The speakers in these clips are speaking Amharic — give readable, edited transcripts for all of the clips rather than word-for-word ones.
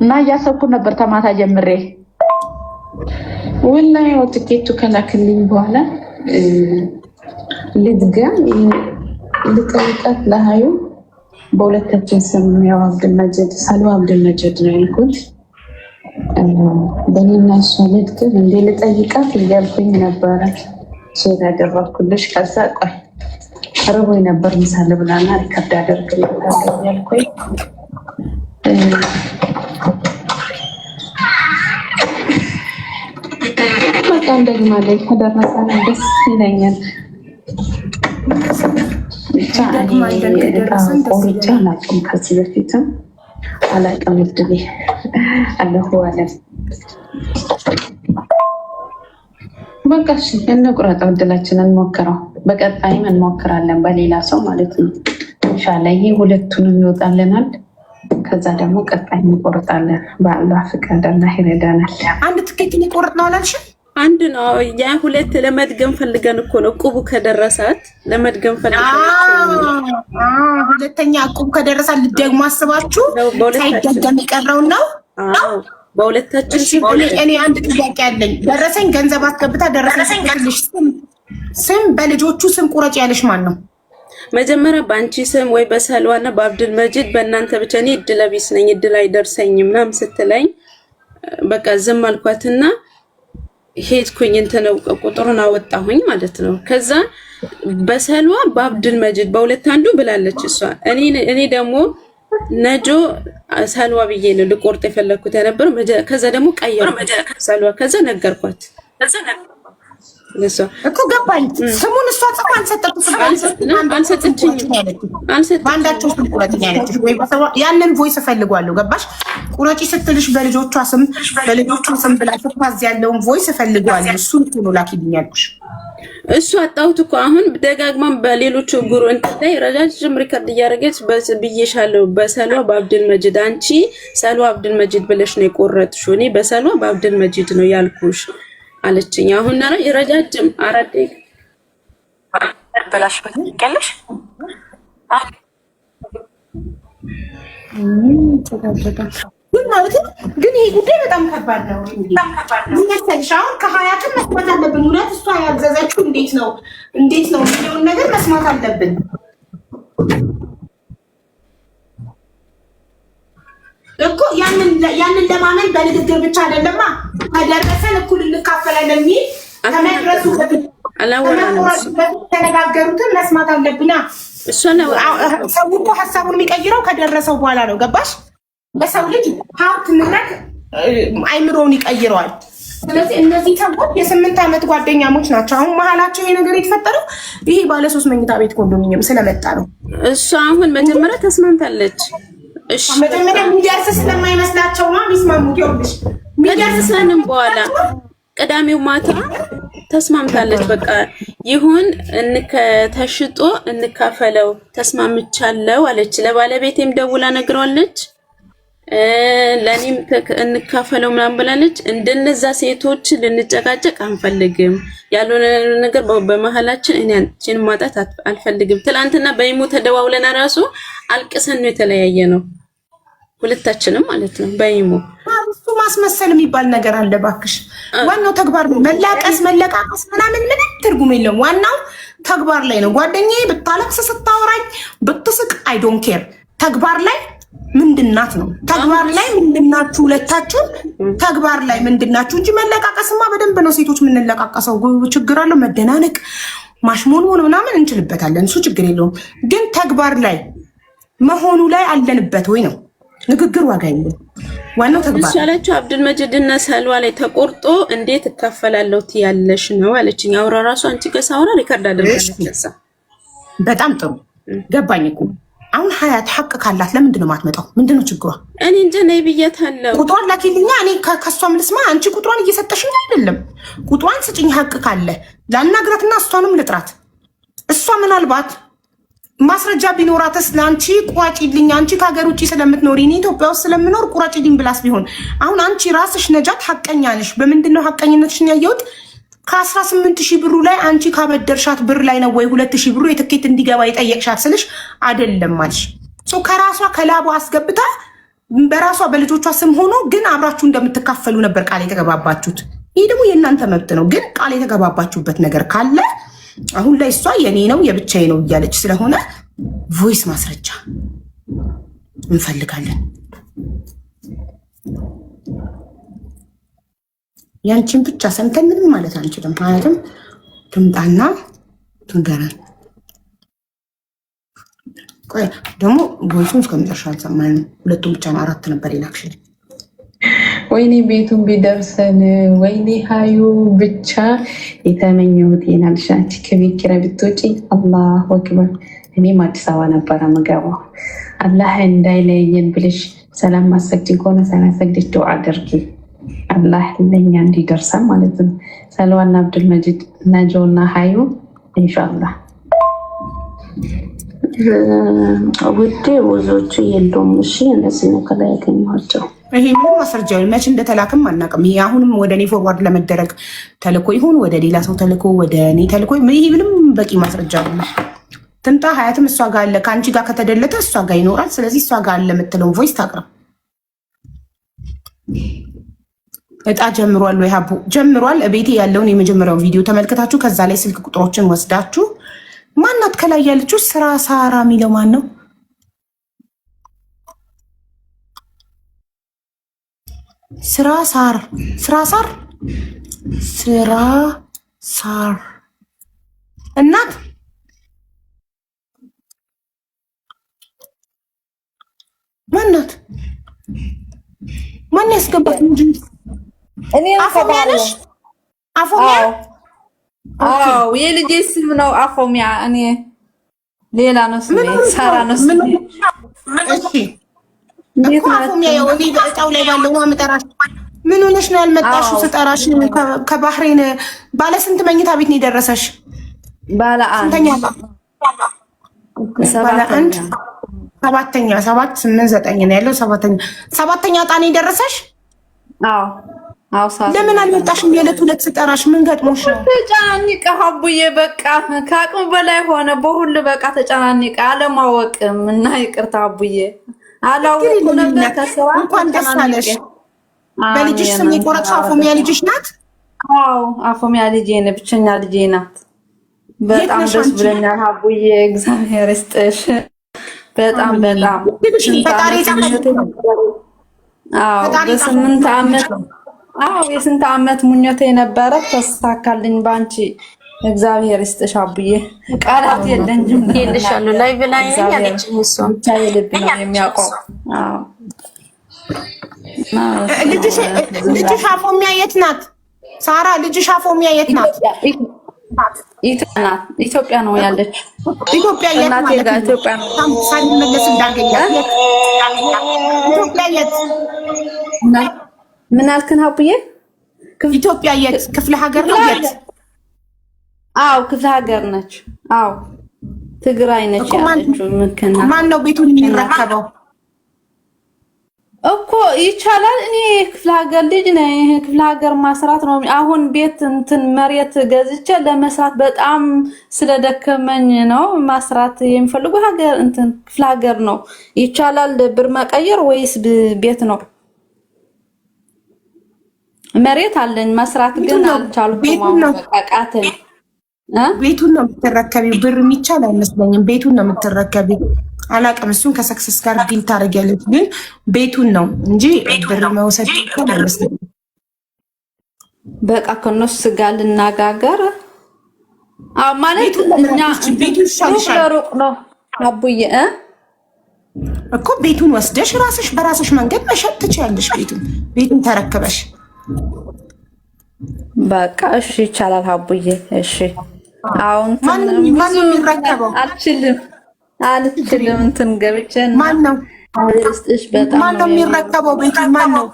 እና እያሰብኩ ነበር ተማታ ጀምሬ ወላሂ ወጥቄቱ ከላክልኝ በኋላ ልድገም ልጠይቃት ለሀዩ በሁለታችን ስም ያው አብዱልመጂድ ሳልዋ አብዱልመጂድ ነው ያልኩት። በእኔና እሷ ልድገም እንዴ ልጠይቃት እያልኩኝ ነበረ ሼር ያደረኩልሽ። ከዛ ቆይ ርቦኝ ነበር ምሳ ልብላና ሪከርድ አደርግልሻለሁ እያልኩኝ በቃ እንደግማ ላይ ከደረሰን ደስ ይለኛል። ብቻ ቆርጬ አላውቅም፣ ከዚህ በፊትም አላውቅም። እድሌ አለሁ አለም። በቃ እሺ እንቁረጠው፣ እድላችንን እንሞክረው። በቀጣይም እንሞክራለን በሌላ ሰው ማለት ነው። ኢንሻአላህ ይሄ ሁለቱንም ይወጣልናል። ከዛ ደግሞ ቀጣይ እንቆርጣለን። በአላህ ፍቃድ አላህ ይረዳናል። አንድ ትኬት ሊቆርጥ ነው አላልሽም? አንድ ነው። ያ ሁለት ለመድገም ፈልገን እኮ ነው። ቁቡ ከደረሳት ለመድገም ፈልገን ሁለተኛ ቁቡ ከደረሳት ልትደግሙ አስባችሁ ሳይደገም የቀረው ነው። በሁለታችን እኔ አንድ ጥያቄ አለኝ። ደረሰኝ ገንዘብ አስገብታ ደረሰኝ ልሽ ስም በልጆቹ ስም ቁረጭ ያለሽ ማን ነው? መጀመሪያ በአንቺ ስም ወይ በሰልዋና በአብዱልመጂድ በእናንተ ብቻ። እኔ እድለ ቢስ ነኝ እድል አይደርሰኝም ምናምን ስትለኝ በቃ ዝም አልኳትና ሄድኩኝ። እንትን ቁጥሩን አወጣሁኝ ማለት ነው። ከዛ በሰልዋ በአብዱልመጂድ በሁለት አንዱ ብላለች እሷ። እኔ ደግሞ ነጆ ሰልዋ ብዬ ነው ልቆርጥ የፈለኩት የነበረው። ከዛ ደግሞ ቀየሩ ሰልዋ። ከዛ ነገርኳት እኮ ገባኝ። ስሙን እሷ ጽፋ አንዳቸው ስም ቁረጭ ያለችሽ ወይ ያንን ቮይስ እፈልጓለሁ። ገባሽ? ቁረጪ ስትልሽ በልጆቿ ስም ብላ ስትፋዝ ያለውን ቮይስ እፈልጓለሁ። እሱን ቶሎ ላኪልኝ ያልኩሽ እሱ አጣሁት እኮ አሁን ደጋግማን በሌሎቹ ጉሩ እንታይ ረጃጅም ሪከርድ እያደረገች ብዬሻለሁ። በሰልዋ በአብዱልመጂድ አንቺ ሰልዋ አብዱልመጂድ ብለሽ ነው የቆረጥሽው፣ እኔ በሰልዋ በአብዱልመጂድ ነው ያልኩሽ አለችኝ። አሁን ነው ረጃጅም አራት በላሽ በቀለሽ ግን ማለት ነው። ግን ይሄ ጉዳይ በጣም ከባድ ነው። መሰለሽ አሁን ከሀያትን መስማት አለብን። እውነት እሷ ያዘዘችው እንዴት ነው የሚለውን ነገር መስማት አለብን እኮ። ያንን ለማመን በንግግር ብቻ አይደለማ። ከደረሰን እኩል እንካፈላለን የሚል ከመድረሱ ተነጋገሩትን መስማት አለብና ሰው እኮ ሀሳቡን የሚቀይረው ከደረሰው በኋላ ነው። ገባሽ? በሰው ልጅ ሀብት ንብረት አይምሮውን ይቀይረዋል። ስለዚህ እነዚህ ሰዎች የ8 ዓመት ጓደኛሞች ናቸው። አሁን መሀላቸው ይሄ ነገር የተፈጠረው ይሄ ባለ 3 መኝታ ቤት ኮንዶሚኒየም ስለመጣ ነው። እሷ አሁን መጀመሪያ ተስማምታለች። እሺ መጀመሪያ ሚዲያስ ስለማይመስላቸው ነው የሚስማሙት። ይኸውልሽ ሚዲያስ ስለንም በኋላ ቅዳሜው ማታ ተስማምታለች። በቃ ይሁን ተሽጦ እንካፈለው ተስማምቻለሁ አለች። ለባለቤቴም ደውላ ነግረዋለች። ለኔም እንካፈለው ምናምን ብላለች። እንደነዛ ሴቶች ልንጨቃጨቅ አንፈልግም። ያልሆነ ነገር በመሃላችን እኔ አንቺን ማጣት አልፈልግም። ትላንትና በይሙ ተደዋውለና ራሱ አልቅሰን ነው የተለያየ ነው ሁለታችንም ማለት ነው። በይሙ እሱ ማስመሰል የሚባል ነገር አለ ባክሽ። ዋናው ተግባር ነው። መላቀስ መለቃቀስ ምናምን ምንም ትርጉም የለውም። ዋናው ተግባር ላይ ነው። ጓደኛዬ ብታለቅስ ስታወራኝ ብትስቅ አይ ዶንት ኬር። ተግባር ላይ ምንድናት ነው? ተግባር ላይ ምንድናችሁ? ሁለታችሁ ተግባር ላይ ምንድናችሁ እንጂ መለቃቀስማ በደንብ ነው ሴቶች የምንለቃቀሰው። ችግር አለው መደናነቅ ማሽሞንሞን ምናምን እንችልበታለን። እሱ ችግር የለውም። ግን ተግባር ላይ መሆኑ ላይ አለንበት ወይ ነው ንግግር ዋጋ የለውም። ዋናው ተግባር ያለችው አብዱልመጂድና ሰልዋ ላይ ተቆርጦ እንዴት እካፈላለሁ ትያለሽ ነው አለችኝ። አውራ ራሱ አንቺ ከሳውራ ሪከርድ አድርጋለች። በጣም ጥሩ ገባኝ እኮ። አሁን ሀያት ሐቅ ካላት ለምንድን ነው የማትመጣው? ምንድን ነው ችግሯ? እኔ እንጃ ነይ ብያታለሁ። ቁጥሯን ላኪልኛ። እኔ ከሷም ልስማ። አንቺ ቁጥሯን እየሰጠሽኝ አይደለም። ቁጥሯን ስጭኝ። ሐቅ ካለ ላናግራትና እሷንም ልጥራት። እሷ ምናልባት ማስረጃ ቢኖራትስ ለአንቺ ቁራጭልኝ፣ አንቺ ከሀገር ውጭ ስለምትኖሪ እኔ ኢትዮጵያ ውስጥ ስለምኖር ቁራጭልኝ ብላስ ቢሆን። አሁን አንቺ ራስሽ ነጃት ሐቀኛ ነሽ። በምንድን ነው ሐቀኝነትሽን ያየሁት? ከ18,000 ብሩ ላይ አንቺ ካበደርሻት ብር ላይ ነው ወይ 2,000 ብሩ የትኬት እንዲገባ የጠየቅሻት ስልሽ አይደለም አልሽ። ከራሷ ከላቧ አስገብታ በራሷ በልጆቿ ስም ሆኖ ግን አብራችሁ እንደምትካፈሉ ነበር ቃል የተገባባችሁት። ይህ ደግሞ የእናንተ መብት ነው። ግን ቃል የተገባባችሁበት ነገር ካለ አሁን ላይ እሷ የኔ ነው የብቻዬ ነው እያለች ስለሆነ ቮይስ ማስረጃ እንፈልጋለን። ያንቺን ብቻ ሰምተን ምንም ማለት አንችልም። ማለትም ትምጣና ትንገረን። ቆይ ደግሞ ቮይሱን እስከመጨረሻ አልሰማንም። ሁለቱም ብቻ ነው፣ 4 ነበር የላክሽል። ወይኔ ቤቱን ቢደርሰን፣ ወይኔ ሀዩ ብቻ የተመኘሁት ይናልሽ። አንቺ ከቤት ኪራይ ብትወጪ አላሁ አክበር። እኔም አዲስ አበባ ነበረ ምገባው። አላህ እንዳይለየን ብለሽ ሰላም ማሰግጂ ከሆነ ሰላም ሰግደሽ ዱዓ አድርጊ። አላህ ለኛ እንዲደርሰን ማለት ነው። ሰልዋና አብዱልመጂድ ነጆና ሀዩ ኢንሻአላህ ውዴ ብዙዎቹ የለውም። እሺ እነዚህ ነው ከላይ ያገኘኋቸው። ይሄ ምን ማስረጃ መች እንደተላክም አናውቅም። ይሄ አሁንም ወደ እኔ ፎርዋርድ ለመደረግ ተልኮ ይሁን ወደ ሌላ ሰው ተልኮ ወደ እኔ ተልኮ ይሄ ምንም በቂ ማስረጃ ነው። ትምጣ ሀያትም እሷ ጋር አለ። ከአንቺ ጋር ከተደለተ እሷ ጋር ይኖራል። ስለዚህ እሷ ጋር አለ የምትለውን ቮይስ ታቅርብ። እጣ ጀምሯል ወይ ሀቡ? ጀምሯል። ቤቴ ያለውን የመጀመሪያውን ቪዲዮ ተመልክታችሁ ከዛ ላይ ስልክ ቁጥሮችን ወስዳችሁ ማናት ከላይ ያለችው ስራ ሳራ የሚለው ማን ነው? ስራ ሳር እናት ማናት? ማን ያስገባት እንጂ እኔ አፎሚያ ነሽ? አፎሚያ? አዎ የልጄ ስም ነው አፎሚያ። እኔ ሌላ ነው ስሜ፣ ሳራ ነው ስሜ። እሺ እኮ አፎሚያ የወዲ በእጣው ላይ ባለው ነው የምጠራሽ። ምን ሆነሽ ነው ያልመጣሽው? ስጠራሽ ከባህሬን ባለ ስንት መኝታ ቤት ነው የደረሰሽ? ባለ አንድ ባለ አንድ ሰባተኛ 7 8 9 ነው ያለው። ሰባተኛ ዕጣ ነው የደረሰሽ? አዎ አዎ። ለምን አልመጣሽም? የዕለት ሁለት ስጠራሽ ምን ገጥሞሽ ነው? ተጨናንቀ ሀቡዬ፣ በቃ ከአቅም በላይ ሆነ። በሁሉ በቃ ተጨናንቀ አለማወቅም እና ይቅርታ ሀቡዬ፣ አላወቅም ነበር ከስራ። እንኳን ደስ አለሽ። በልጅሽ ስም የቆረጥሽው አፎሚያ ልጅሽ ናት? አዎ አፎሚያ ልጄ ነው፣ ብቸኛ ልጄ ናት። በጣም ደስ ብለኛል ሀቡዬ፣ እግዚአብሔር ይስጥሽ። በጣም የስንት ዓመት ምኞቴ ነበረ፣ ተሳካልኝ ባንቺ። እግዚአብሔር ይስጥሽ አቡዬ፣ ቃላት የለኝም። ይልሻሉ ላይ ብላኝ ያለችኝ እሷ ብቻ የልብ ነው የሚያውቀው። አዎ ልጅሽ አፎሚያ የት ናት? ሳራ ልጅሽ አፎሚያ የት ናት? ኢትዮጵያ ነው ያለች። ኢትዮጵያ የት ማለት ነው? ኢትዮጵያ ነው። ሳንመለስ እንዳገኛት ኢትዮጵያ የት? ምን አልክን ሀቡዬ? ኢትዮጵያ የት? ክፍለ ሀገር ነው የት? አዎ ክፍለ ሀገር ነች። አዎ ትግራይ ነች ያለችው። ምክንያት ማን ነው ቤቱን የሚረከበው እኮ? ይቻላል። እኔ ክፍለ ሀገር ልጅ ነኝ። ክፍለ ሀገር ማስራት ነው። አሁን ቤት እንትን መሬት ገዝቼ ለመስራት በጣም ስለደከመኝ ነው ማስራት የሚፈልጉ ሀገር እንትን ክፍለ ሀገር ነው። ይቻላል ብር መቀየር ወይስ ቤት ነው? መሬት አለኝ መስራት ግን አልቻልኩም። አቃተኝ። ቤቱን ነው የምትረከቢው? ብር የሚቻል አይመስለኝም። ቤቱን ነው የምትረከቢው። አላውቅም። እሱን ከሰክሰስ ጋር ዲል ታደርጊያለሽ። ግን ቤቱን ነው እንጂ ብር መውሰድ ይቻል አይመስለኝም። በቃ ከነሱ ጋር ልናጋገር። አዎ ማለት እኛ ቤቱ ይሻልሻል። ሩቅ ነው አቡዬ እኮ ቤቱን ወስደሽ ራስሽ በራስሽ መንገድ መሸጥ ትችያለሽ። ቤቱን ተረክበሽ በቃ እሺ፣ ይቻላል አቡዬ። እሺ አሁን ማን የሚረከበው? አልችልም እንትን ገብቼ ማን ነው የሚረከበው? ቤቱን ማን ነው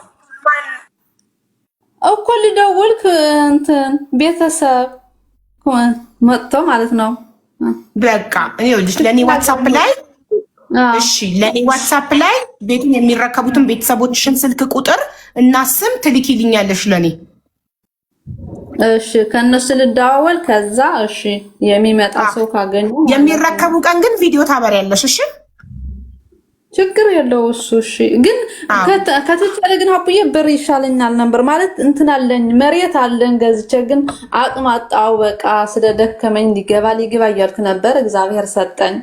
እኮ ልደውልክ እንትን ቤተሰብ መጥቶ ማለት ነው። በቃ ይኸውልሽ ለኔ ዋትስአፕ ላይ እሺ፣ ለኔ ዋትስአፕ ላይ ቤቱን የሚረከቡትን ቤተሰቦችሽን ስልክ ቁጥር እና ስም ትልኪልኛለሽ ለኔ። እሺ ከነሱ ልደዋወል። ከዛ እሺ የሚመጣ ሰው ካገኙ የሚረከቡ ቀን ግን ቪዲዮ ታበሪያለሽ። እሺ ችግር የለው እሱ። እሺ ግን ከተቻለ ግን አቡዬ ብር ይሻለኛል ነበር ማለት እንትን አለኝ መሬት አለን ገዝቼ ግን አቅም አጣው በቃ ስለደከመኝ ሊገባ እያልኩ ነበር። እግዚአብሔር ሰጠኝ።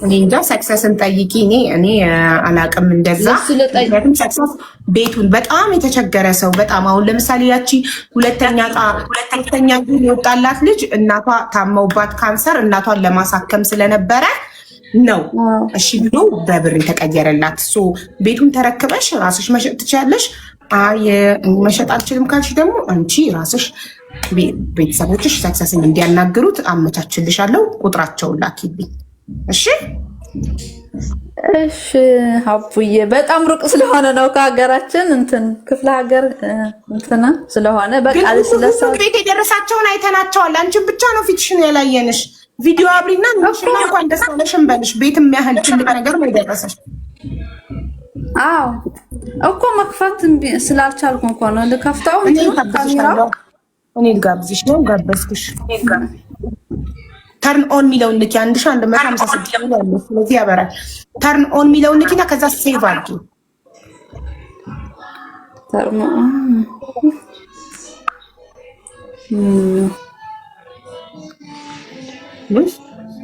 እኔ እንጃ ሰክሰስን ጠይቂ። እኔ አላቅም እንደዛ ሰክሰስ ቤቱን በጣም የተቸገረ ሰው በጣም አሁን ለምሳሌ ያቺ ሁለተኛ የወጣላት ልጅ እናቷ ታመውባት ካንሰር እናቷን ለማሳከም ስለነበረ ነው እሺ ብሎ በብር የተቀየረላት። ቤቱን ተረክበሽ ራስሽ መሸጥ ትችያለሽ። መሸጥ አልችልም ካልሽ ደግሞ አንቺ ራስሽ ቤተሰቦችሽ ሰክሰስን እንዲያናግሩት አመቻችልሻለሁ። ቁጥራቸውን ላኪልኝ። እሺ አቡዬ በጣም ሩቅ ስለሆነ ነው ከሀገራችን ክፍለ ሀገር ስለሆነ በቃ ስለሰው ቤት የደረሳቸውን አይተናቸዋል። አንቺን ብቻ ነው ፊትሽን ያላየንሽ። ቪዲዮ አብሪና ንሽና እንኳን ደስ አለሽም በልሽ። ቤት የሚያህል ትልቅ ነገር ነው የደረሰሽ። አዎ እኮ መክፈት ስላልቻልኩ እንኳን ነው ልከፍተው ካሜራው። እኔ ልጋብዝሽ ነው ጋበዝኩሽ። ተርን ኦን ሚለውን ንኪ 1156 ነው። ስለዚህ ያበራል። ተርን ኦን ሚለውን ንኪና ከዛ ሴቭ አድርጊ። ተርን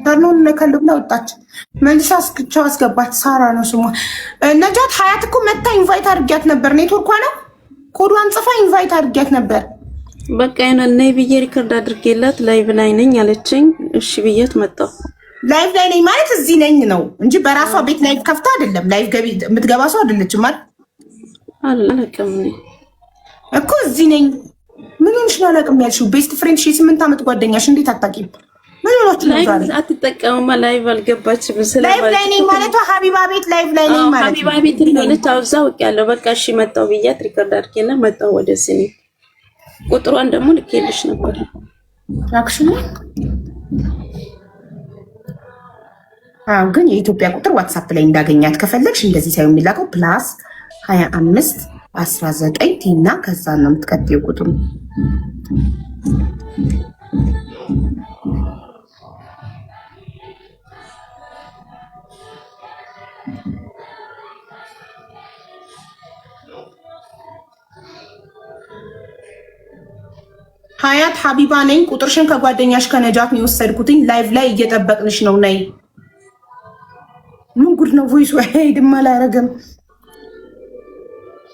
ተርኖን ነከል ብላ ወጣች። መልሳ እስክቻው አስገባት። ሳራ ነው ስሟ። ነጃት ሀያት እኮ መታ ኢንቫይት አድርጊያት ነበር። ኔትወርኳ ነው ኮዷን ጽፋ ኢንቫይት አድርጊያት ነበር። በቃ ነይ ብዬ ሪከርድ አድርጌላት ላይቭ ላይ ነኝ አለችኝ። እሺ ብዬት መጣሁ። ላይቭ ላይ ነኝ ማለት እዚህ ነኝ ነው እንጂ በራሷ ቤት ላይቭ ከፍታ አይደለም። ላይቭ የምትገባ ሰው አይደለችም ማለት አላውቅም እኮ እዚህ ነኝ። ምን ሆነሽ ነው አላውቅም ያልሽው? ቤስት ፍሬንድ 8 ዓመት ጓደኛሽ እንዴት አታውቂም? ምን ሆነሽ ነው ዛሬ አትጠቀምማ? ላይቭ አልገባችም። ላይቭ ላይ ነኝ ማለት ሀቢባ ቤት ላይቭ ላይ ነኝ ማለት ሀቢባ ቤት እንደሆነች አውዛው ያለው በቃ እሺ መጣሁ ብያት ሪከርድ አድርጌና መጣሁ ወደዚህ ነኝ። ቁጥሯን ደግሞ ልኬልሽ ነበር አክሽን። ግን የኢትዮጵያ ቁጥር ዋትስአፕ ላይ እንዳገኛት ከፈለግሽ እንደዚህ ሳይሆን የሚላከው ፕላስ 25 19 ቲና ከዛ ነው የምትቀጥይው ቁጥሩ። ሀያት ሀቢባ ነኝ። ቁጥርሽን ከጓደኛሽ ከነጃት ነው የወሰድኩትኝ። ላይቭ ላይ እየጠበቅንሽ ነው። ነይ። ምን ጉድ ነው? ቮይስ አይሄድም አላረገም።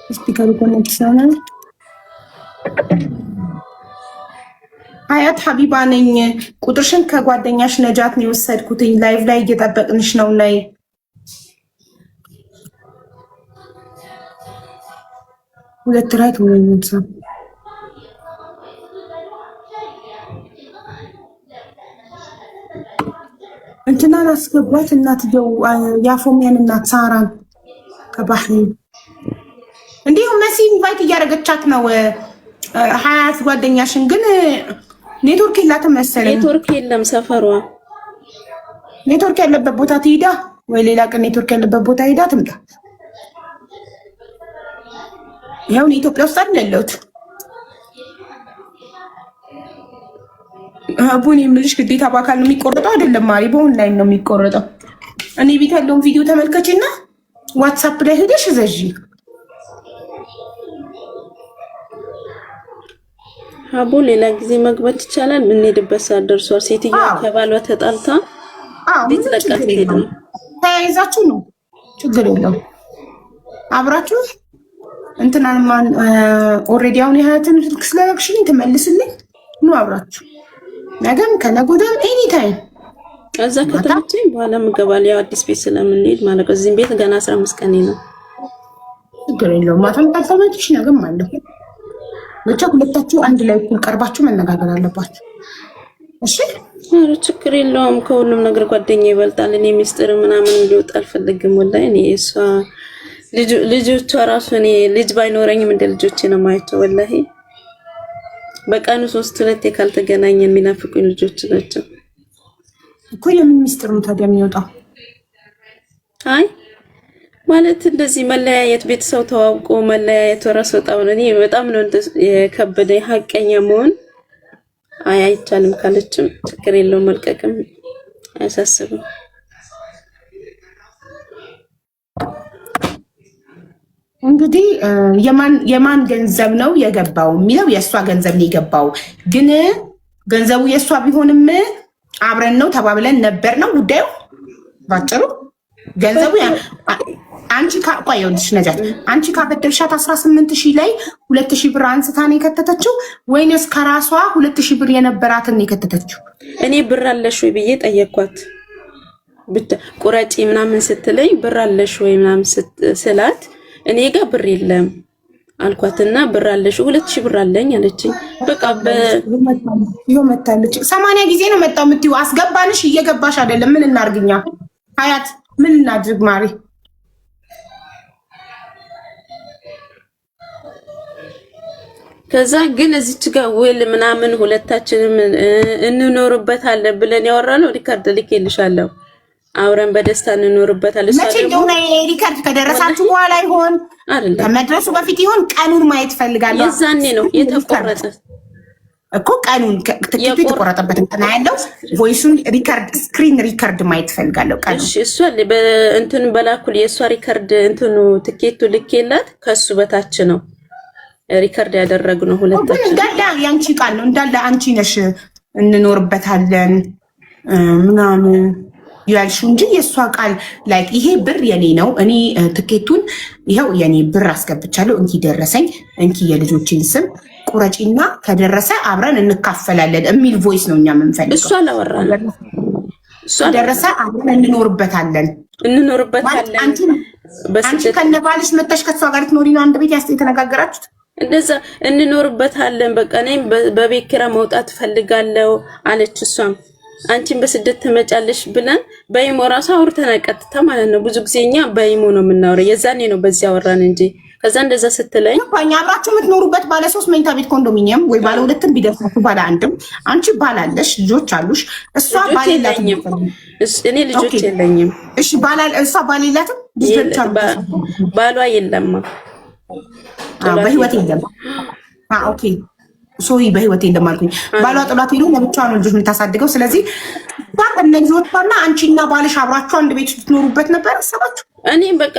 ስፒከር ኮኔክት ነው። ሀያት ሀቢባ ነኝ። ቁጥርሽን ከጓደኛሽ ነጃት ነው የወሰድኩትኝ። ላይቭ ላይ እየጠበቅንሽ ነው። ነይ። ሁለት ራይት ወይ ነው እንትናን አስገቧት። እናትየው ያፎሚያን እናት ሳራን ከባህሪን እንዲሁም መሲ ኢንቫይት እያደረገቻት ነው። ሀያት ጓደኛሽን ግን ኔትወርክ የላትም መሰለኝ። ኔትወርክ የለም ሰፈሯ። ኔትወርክ ያለበት ቦታ ትሄዳ ወይ ሌላ ቀን ኔትወርክ ያለበት ቦታ ሄዳ ትምጣ። ይኸው ኢትዮጵያ ውስጥ አይደል ያለሁት። አቡን የምልሽ ግዴታ በአካል ነው የሚቆረጠው አይደለም ማሪ፣ በኦንላይን ነው የሚቆረጠው። እኔ ቤት ያለውን ቪዲዮ ተመልከችና ዋትስአፕ ላይ ሄደሽ ዘዢ። አቡ ሌላ ጊዜ መግባት ይቻላል። የምንሄድበት ሰዓት ደርሷል። ሴትዮዋ ከባሏ ተጣልታ ቤት ለቃት ሄደ። ተያይዛችሁ ነው ችግር የለውም። አብራችሁ እንትናን ማን ኦልሬዲ አሁን የሀያትን ስልክ ስለላክሽልኝ ትመልስልኝ ነው አብራችሁ ነገም ከነገ ወዲያም ኤኒ ታይም እዛ ከተመቸኝ በኋላ እገባለሁ። ያው አዲስ ቤት ስለምንሄድ ማለት እዚህም ቤት ገና 15 ቀን ነው። ችግር የለውም። ማታም ካልተመቸሽ ነገም አለሁ። ብቻ ሁለታችሁ አንድ ላይ እኩል ቀርባችሁ መነጋገር አለባችሁ። እሺ ችግር የለውም። ከሁሉም ነገር ጓደኛ ይበልጣል። እኔ ሚስጥር ምናምን እንዲወጣ አልፈልግም። ወላሂ እኔ እሷ ልጆቿ ራሱ እኔ ልጅ ባይኖረኝም እንደ ልጆቼ ነው የማያቸው። ወላሂ በቀኑ 3-2 ካልተገናኘን የሚናፍቁኝ ልጆች ናቸው እኮ። የምን ሚስጥር ነው ታዲያ የሚወጣው? አይ ማለት እንደዚህ መለያየት፣ ቤተሰብ ተዋውቆ መለያየት ወራስ ወጣው ነው። እኔ በጣም ነው የከበደኝ ሀቀኛ መሆን። አይ አይቻልም ካለችም ችግር የለውም መልቀቅም አያሳስብም። እንግዲህ የማን ገንዘብ ነው የገባው የሚለው የእሷ ገንዘብ ነው የገባው። ግን ገንዘቡ የእሷ ቢሆንም አብረን ነው ተባብለን ነበር ነው ጉዳዩ ባጭሩ። ገንዘቡ አንቺ ቆየልሽ ነጃት፣ አንቺ ካበደርሻት 18,000 ላይ 2,000 ብር አንስታ ነው የከተተችው ወይንስ ከራሷ 2,000 ብር የነበራትን የከተተችው? እኔ ብር አለሽ ወይ ብዬ ጠየኳት። ቁረጪ ምናምን ስትለኝ ብር አለሽ ወይ ምናምን ስላት እኔ ጋር ብር የለም አልኳትና ብር አለሽ 2,000 ብር አለኝ አለችኝ። በቃ ይኸው መታለች። 80 ጊዜ ነው መጣው የምትይው። አስገባንሽ እየገባሽ አይደለም። ምን እናርግኛ? ሀያት ምን እናድርግ ማሪ? ከዛ ግን እዚች ጋር ውል ምናምን ሁለታችንም እንኖርበታለን ብለን ያወራነው ሪካርድ ልኬልሻለሁ። አብረን በደስታ እንኖርበታለን። መቼ እንደሆነ ሪካርድ ከደረሳችሁ በኋላ ይሆን ከመድረሱ በፊት ይሆን? ቀኑን ማየት ፈልጋለሁ። የዛኔ ነው የተቆረጠ እኮ ቀኑን ትኬቱ የተቆረጠበትን ቀን ያለው ቮይሱን ሪካርድ ስክሪን ሪካርድ ማየት ፈልጋለሁ። ቀኑ እሺ፣ እሷ በእንትን በላኩል የእሷ ሪካርድ እንትኑ ትኬቱ ልኬላት ከሱ በታች ነው ሪካርድ ያደረግነው ሁለታችን። እንዳለ ያንቺ ቃል ነው እንዳለ አንቺ ነሽ እንኖርበታለን ምናምን ያልሽው እንጂ የእሷ ቃል ላይ ይሄ ብር የኔ ነው፣ እኔ ትኬቱን ይኸው የኔ ብር አስገብቻለሁ፣ እንኪ ደረሰኝ፣ እንኪ የልጆችን ስም ቁረጪና ከደረሰ አብረን እንካፈላለን የሚል ቮይስ ነው እኛ የምንፈልገው። እሷ አላወራንም። እሷ ደረሰ አብረን እንኖርበታለን። አንቺ ከነባልሽ መተሽ ከሷ ጋር ትኖሪ ነው አንድ ቤት የተነጋገራችሁት? እንደዛ እንኖርበታለን። በቃ እኔም በቤት ኪራይ መውጣት ፈልጋለሁ አለች እሷም። አንቺን በስደት ትመጫለሽ ብለን በኢሞ ራሱ አውርተን ቀጥታ ማለት ነው። ብዙ ጊዜ እኛ በኢሞ ነው የምናወራው። የዛኔ ነው በዚህ አወራን እንጂ ከዛ እንደዛ ስትለኝ እኛ አብራችሁ የምትኖሩበት ባለ 3 መኝታ ቤት ኮንዶሚኒየም ወይ ባለ 2 ቢደርሳችሁ ባለ 1 አንቺ ባል አለሽ፣ ልጆች አሉሽ። እሷ ባል የላትም። እኔ ልጆች የለኝም። እሺ እሷ ባል የላትም። ባሏ የለም፣ በህይወት የለም። ኦኬ ሶሪ በህይወት የለም አልኩኝ። ባሏ ጥላት ሄዶ ለብቻዋ ነው ልጆች የምታሳድገው። ስለዚህ ልጆቿና አንቺና ባልሽ አብራችሁ አንድ ቤት ስትኖሩበት ነበር አሰባችሁ? እኔ በቃ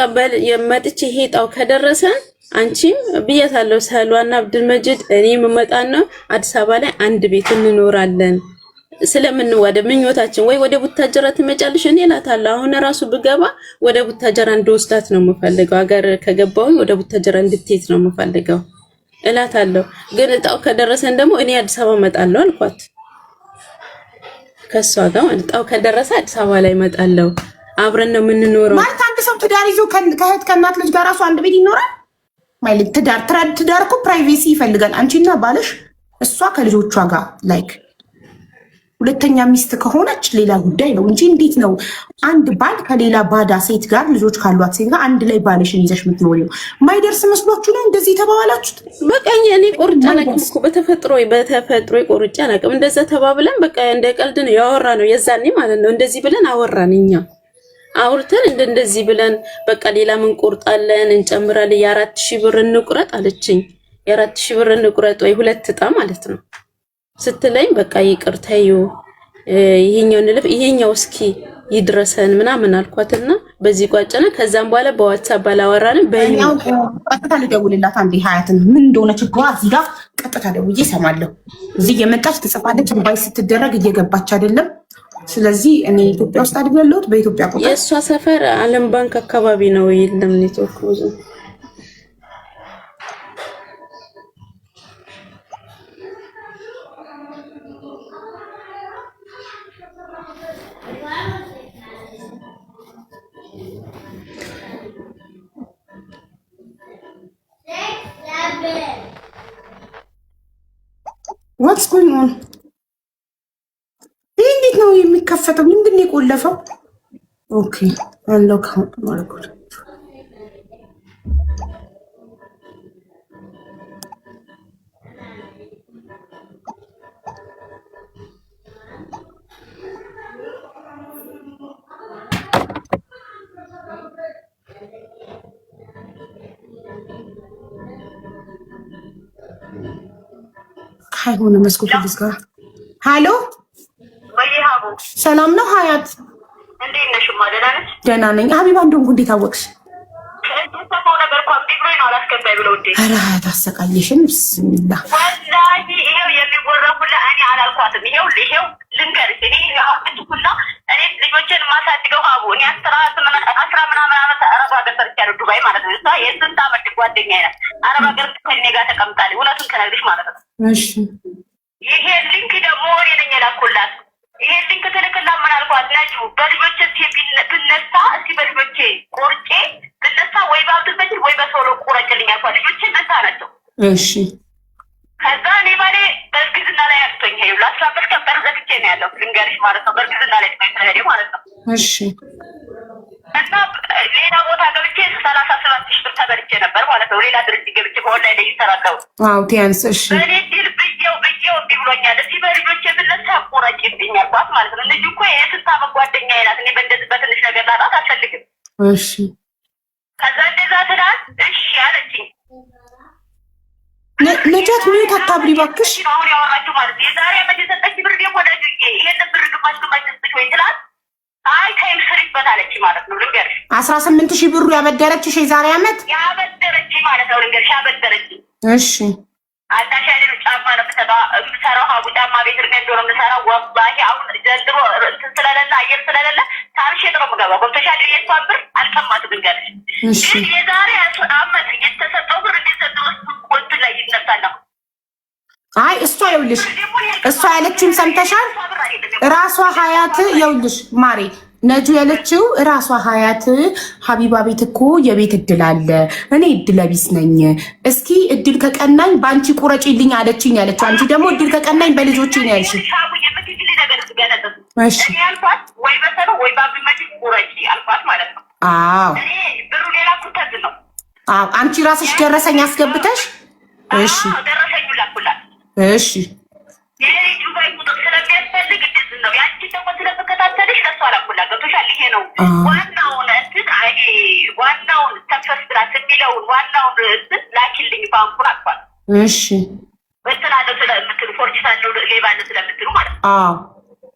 የመጥቼ ሄጣው ከደረሰን አንቺም ብያታለሁ ሰሏና አብዱልመጂድ እኔ የምመጣና አዲስ አበባ ላይ አንድ ቤት እንኖራለን ስለምንወደ ምኞታችን ወይ ወደ ቡታጀራ ትመጫለሽ እኔ እላታለሁ። አሁን ራሱ ብገባ ወደ ቡታጀራ እንድወስዳት ነው የምፈልገው። ሀገር ከገባሁኝ ወደ ቡታጀራ እንድትሄድ ነው የምፈልገው እላታለሁ። ግን እጣው ከደረሰን ደግሞ እኔ አዲስ አበባ እመጣለሁ አልኳት። ከሷ ጋር እጣው ከደረሰ አዲስ አበባ ላይ እመጣለሁ፣ አብረን ነው የምንኖረው። ማለት አንድ ሰው ትዳር ይዞ ከእህት ከእናት ልጅ ጋር ራሱ አንድ ቤት ይኖራል ማለት ትዳር እኮ ፕራይቬሲ ይፈልጋል። አንቺና ባልሽ እሷ ከልጆቿ ጋር ላይክ ሁለተኛ ሚስት ከሆነች ሌላ ጉዳይ ነው እንጂ እንዴት ነው አንድ ባል ከሌላ ባዳ ሴት ጋር ልጆች ካሏት ሴት ጋር አንድ ላይ ባልሽን ይዘሽ የምትኖሪው? ማይደርስ መስሏችሁ ነው እንደዚህ ተባባላችሁት? በቃ እኔ ቆርጬ አላውቅም እኮ በተፈጥሮ ቆርጬ አላውቅም። እንደዛ ተባብለን በቃ እንደ ቀልድ ነው ያወራነው የዛኔ ማለት ነው። እንደዚህ ብለን አወራን። እኛ አውርተን እንደዚህ ብለን በቃ ሌላ ምን ቆርጣለን እንጨምራለን፣ የ4,000 ብር እንቁረጥ አለችኝ። የ4,000 ብር እንቁረጥ ወይ 2 ዕጣ ማለት ነው ስትለኝ በቃ ይቅርታዩ ይሄኛው ንልፍ ይሄኛው እስኪ ይድረሰን ምናምን አልኳትና በዚህ ቋጨና። ከዛም በኋላ በዋትስአፕ ባላወራንም በእኛው ቀጥታ ልደውልላት አንዴ ሀያትን ምን እንደሆነ ችግሯ እዚህ ጋር ቀጥታ ደውዬ እሰማለሁ። እዚህ የመጣች ትጽፋለች፣ ባይ ስትደረግ እየገባች አይደለም። ስለዚህ እኔ ኢትዮጵያ ውስጥ አይደል ያለሁት በኢትዮጵያ ቁጥር የእሷ ሰፈር ዓለም ባንክ አካባቢ ነው። የለም ኔትወርክ ብዙ What's going on? ይህ እንዴት ነው የሚከፈተው? ምንድን ነው የቆለፈው? ኦኬ አንሎክ ማለት ነው። አይሆነ መስኮት ልዝጋ። ሃሎ ወይሃቡ ሰላም ነው ሀያት? እንዴት ነሽ? ደህና ነሽ? ደህና ነኝ። ሀቢባ እንደሆንኩ እንዴት አወቅሽ? ሰማሁ ነበር እኮ አብዲ ብሎ ነግሮኝ ነው አላስገባኝ ብለው እንዴ። ኧረ ታሰቃየሽን። ብስሚላህ ወላሂ ይሄው የሚወረፉላ እኔ አላልኳትም። ይሄው ልንገርሽ እኔ አሁን እኔ ልጆችን ማሳድገው ሀቡ እኔ አስራ ምናምን ዓመት አረብ ሀገር ሰርቻለሁ ዱባይ ማለት ነው። እሷ የስንት ዓመት ጓደኛዬ ናት። አረብ ሀገር ከእኔ ጋር ተቀምጣለች። እውነቱን ከነግርሽ ማለት ነው። እሺ ይሄ ሊንክ ደግሞ እኔ ነኝ የላኩላት። ይሄ ሊንክ ትልክላ ምን አልኳት ነጁ በልጆች ብነሳ እስቲ በልጆቼ ቆርጬ ብነሳ ወይ በአብዱል መጂድ ወይ በሶሎ ቁረጭልኝ አልኳት። ልጆቼ ነሳ ናቸው። እሺ ከዛ እኔ ባሌ በእርግዝና ላይ አጥቶኝ ሄዩ ለ15 ቀን በር ዘግቼ ነው ያለው ልንገርሽ ማለት ነው። በእርግዝና ላይ ስለሄደ ማለት ነው። እሺ እና ሌላ ቦታ ገብቼ 37,000 ብር ተበልቼ ነበር ማለት ነው። ሌላ ድርጅት ገብቼ በኦንላይን ላይ ይሰራለው። አዎ ቲያንስ እሺ እኔ ዲል ብዬው ብሎኛል። እስቲ በልጆቼ ብነሳ ቁረጭልኝ አልኳት ማለት ነው። ልጅ እኮ የስንት ዓመት ጓደኛዬ ናት። እኔ በእንደዚህ በትንሽ ነገር ላጣት አልፈልግም። እሺ ከዛ እንደዛ ትላት እሺ አለችኝ። ነጃት ሚዩት አታብሪ እባክሽ። አሁን ያወራችሁ ማለት የዛሬ ዓመት የሰጠች ብር ደግሞ ለጅጌ ይሄን ብር ግማሽ ስጥሽ ወይ ትላት። አይ ታይም ስሪበት አለች ማለት ነው። ልንገርሽ 18,000 ብሩ ያበደረችሽ የዛሬ ዓመት ያበደረች ማለት ነው። ልንገርሽ ያበደረች። እሺ አዳሻሌ ጫማ ነው የምሰራው ሀቡ ጫማ ቤት ርገ ዶሮ የምሰራው ወባሂ አሁን ዘንድሮ እንትን ስለሌለ አየር ስለሌለ ሳልሸጥ ነው የምገባው። ገብቶሻል? የእሷን ብር አልቀማትም። ልንገርሽ ግን የዛሬ ዓመት የተሰጠው ብር እንደሰጠው ወንድ ላይ ይነሳል። አይ እሷ ይኸውልሽ እሷ ያለችውን ሰምተሻል? ራሷ ሀያት ይኸውልሽ ማሬ ነጁ ያለችው ራሷ ሀያት ሀቢባ ቤት እኮ የቤት እድል አለ፣ እኔ እድለ ቢስ ነኝ፣ እስኪ እድል ከቀናኝ በአንቺ ቁረጪልኝ አለችኝ ያለችው። አንቺ ደግሞ እድል ከቀናኝ በልጆቼ ነው ያልሽው። እሺ አልኳት ወይ በሰሩ ወይ በአብዱል መጂድ ቁረጪ አልኳት ማለት ነው። አዎ እኔ ብሩ ሌላ ኩተት ነው። አዎ አንቺ ራስሽ ደረሰኝ አስገብተሽ እሺ ደረሰኝ ላኩላት። እሺ ይሄ ዱባይ ቁጥር ስለሚያስፈልግ እንደዚህ ነው። ያንቺ ደግሞ ስለተከታተልሽ ለሷ ላኩላት። ገብቶሻል? ይሄ ነው ዋናውን እንትን ዋናውን ተፈስ ብላት የሚለውን ዋናውን እንትን ላኪልኝ ባንኩን አልኳት። እሺ እንትን አለው ስለምትሉ ፎርጅ ሳለው ሌባ አለ ስለምትሉ ማለት ነው። አዎ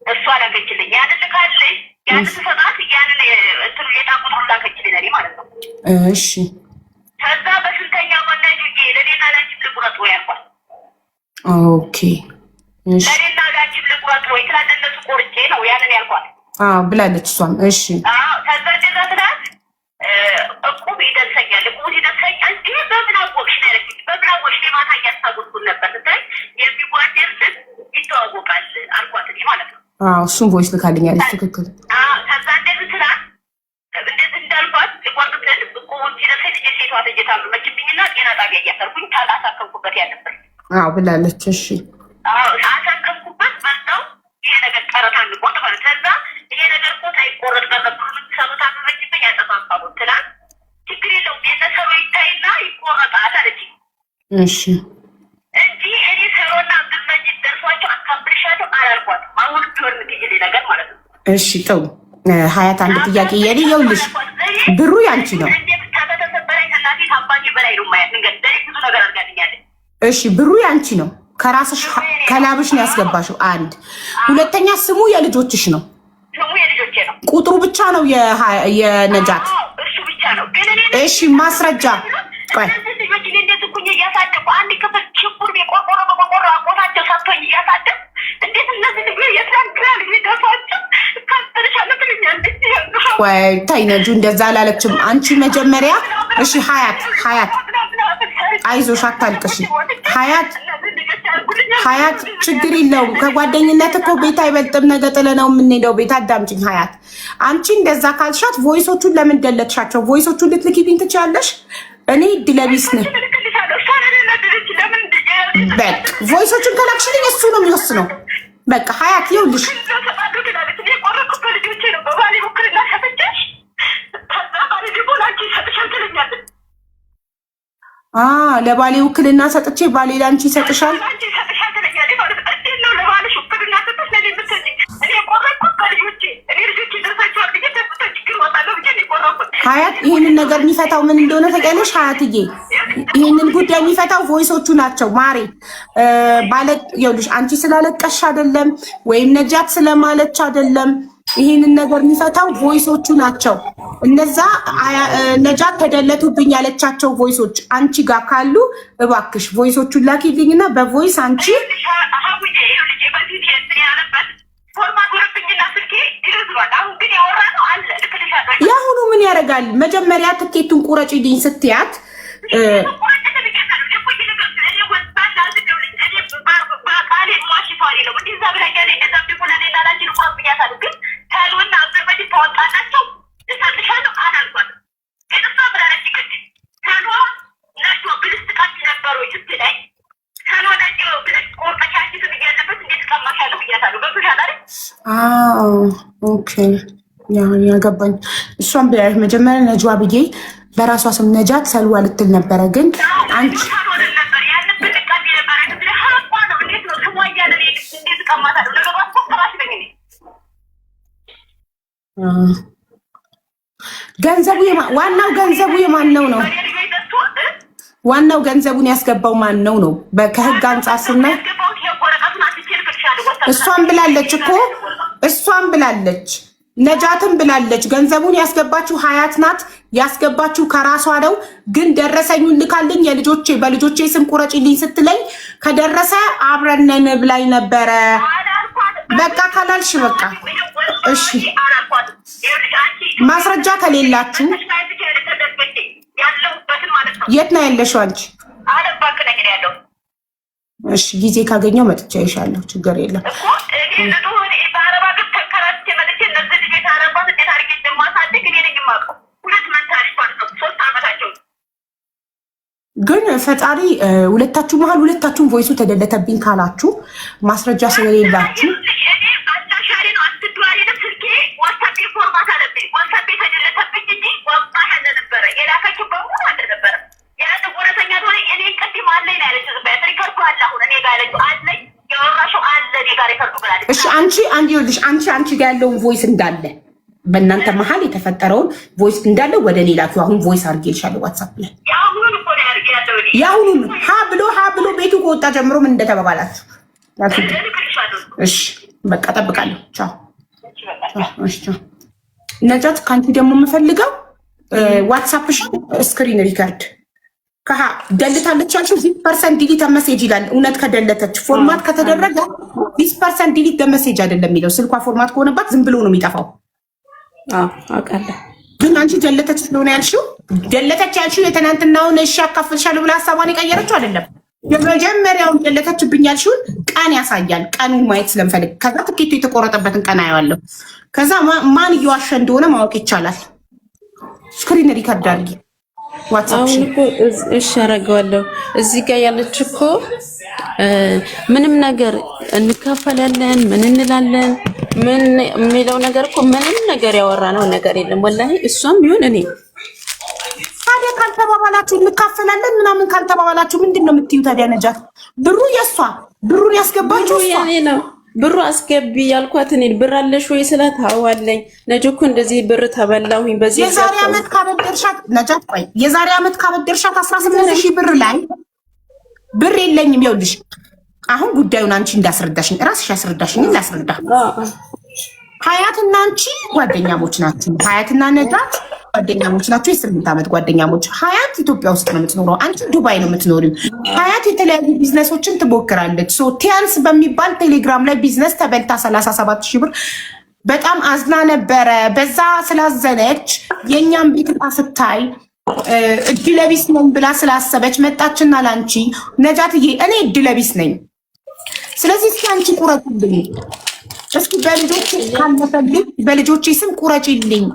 እሷ ላከችልኝ። ያንን ልካልኝ ያንን ስሰጣት ያንን እንትኑ የጣቁት ሁሉ ላከችልኝ እኔ ማለት ነው። እሺ ከዛ በስንተኛ ወንዳጅ ለኔና ላንቺ ልቁረጥ ወይ አልኳት። ኦኬ እሺ ለኔና ላንቺ ልቁረጥ ወይ ትላለች። እነሱ ቆርጬ ነው ያንን ያልኳት። አዎ ብላለች እሷም። እሺ ከዛ እንደዛ ትላት እቁብ ይደርሰኛል እንጂ በምን አወቅሽ ነው ያለችኝ። በምን አወቅሽ? ማታ እያስታወስኩት ነበር ስታይ የሚጓደር ልጅ ይተዋወቃል አልኳት እኔ ማለት ነው። እሱም ቮይስ ልካልኛለች። ትክክል። ከዛ እንደዚህ ትላት እንደዚህ እንዳልኳት ልቆርጥለት እቁቡን ሲደርሰኝ ልጅ ሴቷ እየታመመችብኝና ጤና ጣቢያ እያሰርኩኝ አሳከምኩበት ያለበት ብላለች። እሺ አሳከምኩበት በዛው ይሄ ነገር ቀረታ እንቆጥ ማለት ከዛ ይሄ ነገር እኮ ሳይቆረጥ ቀረብ ሰሩት አመመችብኝ ያጠፋፋሉ ትላት። ችግር የለውም የነሰሩ ይታይና ይቆረጣል አለችኝ። እሺ እንጂ እኔ ሰሮና አብዱል መጂድ ደርሷቸው አካብልሻለሁ አላልኳትም። አሁን ቢሆን ምትይልኝ ነገር ማለት ነው። እሺ ጥሩ ሀያት አንድ ጥያቄ የኔ ይኸውልሽ ብሩ ያንቺ ነው። ከተሰበረኝ ከእናቴ ታባጅ በላይ ነው ማየት ንገር ብዙ ነገር አድርጋልኛለች። እሺ ብሩ ያንቺ ነው፣ ከራስሽ ከላብሽ ነው ያስገባሽው። አንድ ሁለተኛ ስሙ የልጆችሽ ነው። ስሙ የልጆቼ ነው። ቁጥሩ ብቻ ነው የነጃት። እሱ ብቻ ነው ግን እኔ እሺ ማስረጃ ቆይ ልጆች እንዴት እኩኝ እያሳደጉ አንድ ክፍል ሽኩር ቆርቆሮ በቆርቆሮ አቆታቸው ሰጥቶኝ እያሳደጉ እንዴት እነዚህ ልጆች የትናንትና ልጅ ደፋቸው ካስተልሻለ ትልኛለች። ወይ ታይ ነጁ እንደዛ አላለችም። አንቺ መጀመሪያ እሺ ሀያት አይዞሽ አታልቅሽ ሀያት ችግር የለውም። ከጓደኝነት እኮ ቤት አይበልጥም። ነገ ጥለነው የምንሄደው ቤት። አዳምጪኝ ሀያት፣ አንቺ እንደዛ ካልሻት ቮይሶቹን ለምን ደለትሻቸው? ቮይሶቹን ልትልኪልኝ ትችያለሽ። እኔ እድለቢስ ነኝ። በቃ ቮይሶቹን ከላክሽልኝ እሱ ነው የሚወስነው። በቃ ሀያት ይኸውልሽ ለባሌ ውክልና ሰጥቼ ባሌ ላንቺ ይሰጥሻል። ሀያት ይህንን ነገር የሚፈታው ምን እንደሆነ ታውቂያለሽ? ሀያትዬ ይህንን ጉዳይ የሚፈታው ቮይሶቹ ናቸው ማሬ። ባለ ይኸውልሽ አንቺ ስላለቀሽ አይደለም ወይም ነጃት ስለማለች አይደለም ይህንን ነገር የሚፈታው ቮይሶቹ ናቸው። እነዛ ነጃት ተደለቱብኝ ያለቻቸው ቮይሶች አንቺ ጋር ካሉ እባክሽ ቮይሶቹን ላኪልኝና በቮይስ አንቺ ያሁኑ ምን ያደርጋል? መጀመሪያ ትኬቱን ቁረጪልኝ ስትያት ኦኬ ያገባኝ። እሷን ብላለች መጀመሪያ ነጅዋ ብዬ በራሷ ስም ነጃት ሰልዋ ልትል ነበረ። ግን አንቺ ገንዘቡ ዋናው ገንዘቡ የማን ነው? ዋናው ገንዘቡን ያስገባው ማን ነው? ከህግ አንጻር ስናይ እሷን ብላለች እኮ እሷን ብላለች፣ ነጃትን ብላለች። ገንዘቡን ያስገባችው ሀያት ናት። ያስገባችው ከራሷ ነው። ግን ደረሰኙን ልካልኝ በልጆቼ ስም ቁረጪልኝ ስትለኝ ከደረሰ አብረነን ብላኝ ነበረ። በቃ ካላልሽ በቃ እሺ። ማስረጃ ከሌላችሁ የት ነው ያለሽው አንቺ? እሺ ጊዜ ካገኘው መጥቻ ይሻለሁ። ችግር የለም። ግን ፈጣሪ ሁለታችሁ መሀል ሁለታችሁም ቮይሱ ተደለተብኝ ካላችሁ ማስረጃ ስለሌላችሁ እሺ አንቺ ጋር ያለውን ቮይስ እንዳለ በእናንተ መሀል የተፈጠረውን ቮይስ እንዳለ ወደ ሌላ አሁን ቮይስ አድርጌልሻለሁ ዋትስአፕ ላይ ያሁኑን ሀ ብሎ ቤቱ ከወጣ ጀምሮ ምን እንደተባባላችሁ እሺ በቃ ጠብቃለሁ። ቻው እሺ ነጃት ካንቺ ደግሞ የምፈልገው ዋትስአፕሽ ስክሪን ሪከርድ ደልታለች ያልሽው 10% ዲሊት ሜሴጅ ይላል። እውነት ከደለተች ፎርማት ከተደረገ 10% ዲሊት ሜሴጅ አይደለም የሚለው። ስልኳ ፎርማት ከሆነባት ዝም ብሎ ነው የሚጠፋው። አውቃለሁ። ግን አንቺ ደለተች ስለሆነ ያልሽው የትናንትናውን እሺ አካፍልሻለሁ ብላ ሀሳቧን የቀየረችው አይደለም። የመጀመሪያውን ደለተችብኝ ያልሽውን ቀን ያሳያል። ቀኑን ማየት ስለምፈልግ ከዛ ትኬቱ የተቆረጠበትን ቀን አየዋለሁ። ከዛ ማን እየዋሸ እንደሆነ ማወቅ ይቻላል። ስክሪን ሪከርድ አድርጊ። አሁን እኮ እሺ አደርገዋለሁ። እዚህ ጋር ያለች እኮ ምንም ነገር እንካፈላለን ምን እንላለን ምን የሚለው ነገር እኮ ምንም ነገር ያወራነው ነገር የለም። ወላሂ እሷም ቢሆን እኔ ታዲያ ካልተባባላችሁ እንካፈላለን ምናምን ካልተባባላችሁ ምንድን ነው የምትዩ ታዲያ? ነጃት ብሩ የሷ ብሩን ያስገባችሁ ያኔ ነው። ብሩ አስገቢ ያልኳት እኔ ብር አለሽ ወይ ስላት አዋለኝ። ነጅ እኮ እንደዚህ ብር ተበላሁኝ በዚህ የዛሬ አመት ካበደርሻት ነጃት ቆይ የዛሬ አመት ካበደርሻት 18000 ብር ላይ ብር የለኝም። ይኸውልሽ አሁን ጉዳዩን አንቺ እንዳስረዳሽኝ ራስሽ ያስረዳሽኝ ላስረዳ። ሀያትና አንቺ ጓደኛሞች ናችሁ። ሀያትና ነጃት ጓደኛሞች ናችሁ። የ8 ዓመት ጓደኛሞች። ሀያት ኢትዮጵያ ውስጥ ነው የምትኖረው፣ አንቺ ዱባይ ነው የምትኖሪው። ሀያት የተለያዩ ቢዝነሶችን ትሞክራለች። ቲያንስ በሚባል ቴሌግራም ላይ ቢዝነስ ተበልታ 37000 ብር በጣም አዝና ነበረ። በዛ ስላዘነች የእኛም ቤት ዕቃ ስታይ እድለቢስ ነኝ ብላ ስላሰበች መጣችና ላንቺ ነጃትዬ እኔ እድለቢስ ነኝ፣ ስለዚህ እስኪ አንቺ ቁረጭልኝ፣ እስኪ በልጆቼ ስም ቁረጭልኝ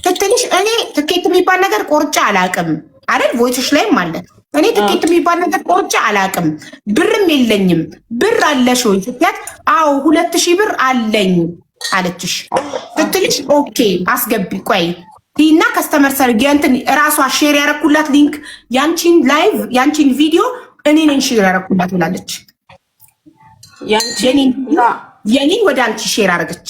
ስትልሽ እኔ ትኬት የሚባል ነገር ቆርጬ አላቅም አይደል? ቮይስሽ ላይም አለ። እኔ ትኬት የሚባል ነገር ቆርጬ አላቅም፣ ብርም የለኝም። ብር አለሽ ወይ ስትያት አዎ 2000 ብር አለኝ አለችሽ ስትልሽ ኦኬ አስገቢ ቆይ እና ከስተመር ሰርግ ያንተን ራሷ ሼር ያረኩላት ሊንክ ያንቺን ላይቭ ያንቺን ቪዲዮ እኔ ነኝ ሼር ያረኩላት ብላለች። የኔን ወደ አንቺ ሼር አረገች።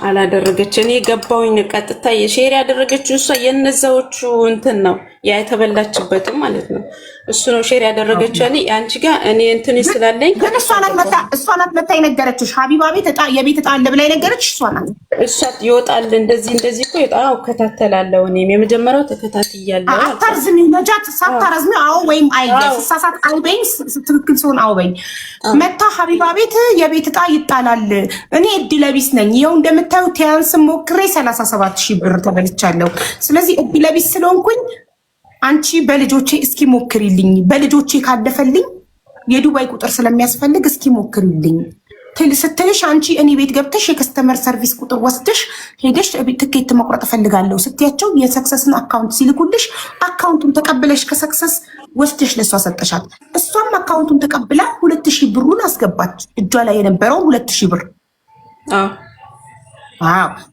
አላደረገች። እኔ ገባውኝ ቀጥታ የሼር ያደረገችው እሷ የነዛዎቹ እንትን ነው ያ የተበላችበትም ማለት ነው። እሱ ነው ሼር ያደረገችው። አንቺ ጋር እኔ እንትን ስላለኝ ግን እሷ ናት መታ የነገረችሽ። ሀቢባ ቤት የቤት ዕጣ አለ ብላ የነገረችሽ እሷ ናት። እሷ ይወጣል እንደዚህ እኮ ይወጣው እከታተላለሁ። እኔም የመጀመሪያው ተከታትያለሁ። አታርዝሚ ነጃት፣ ሳታረዝሚ አዎ ወይም አይደል ሳሳት አውበኝ፣ ትክክል ሲሆን አውበኝ። መታ ሀቢባ ቤት የቤት ዕጣ ይጣላል። እኔ እድለቢስ ነኝ። ይኸው እንደምታዩ ቲያንስ ሞክሬ 37,000 ብር ተበልቻለሁ። ስለዚህ እድለቢስ ስለሆንኩኝ አንቺ በልጆቼ እስኪ ሞክሪልኝ፣ በልጆቼ ካለፈልኝ የዱባይ ቁጥር ስለሚያስፈልግ እስኪ ሞክሪልኝ ስትልሽ አንቺ እኔ ቤት ገብተሽ የከስተመር ሰርቪስ ቁጥር ወስደሽ ሄደሽ ትኬት መቁረጥ እፈልጋለሁ ስትያቸው የሰክሰስን አካውንት ሲልኩልሽ አካውንቱን ተቀብለሽ ከሰክሰስ ወስደሽ ለሷ ሰጠሻት። እሷም አካውንቱን ተቀብላ 2,000 ብሩን አስገባች። እጇ ላይ የነበረውን 2,000 ብር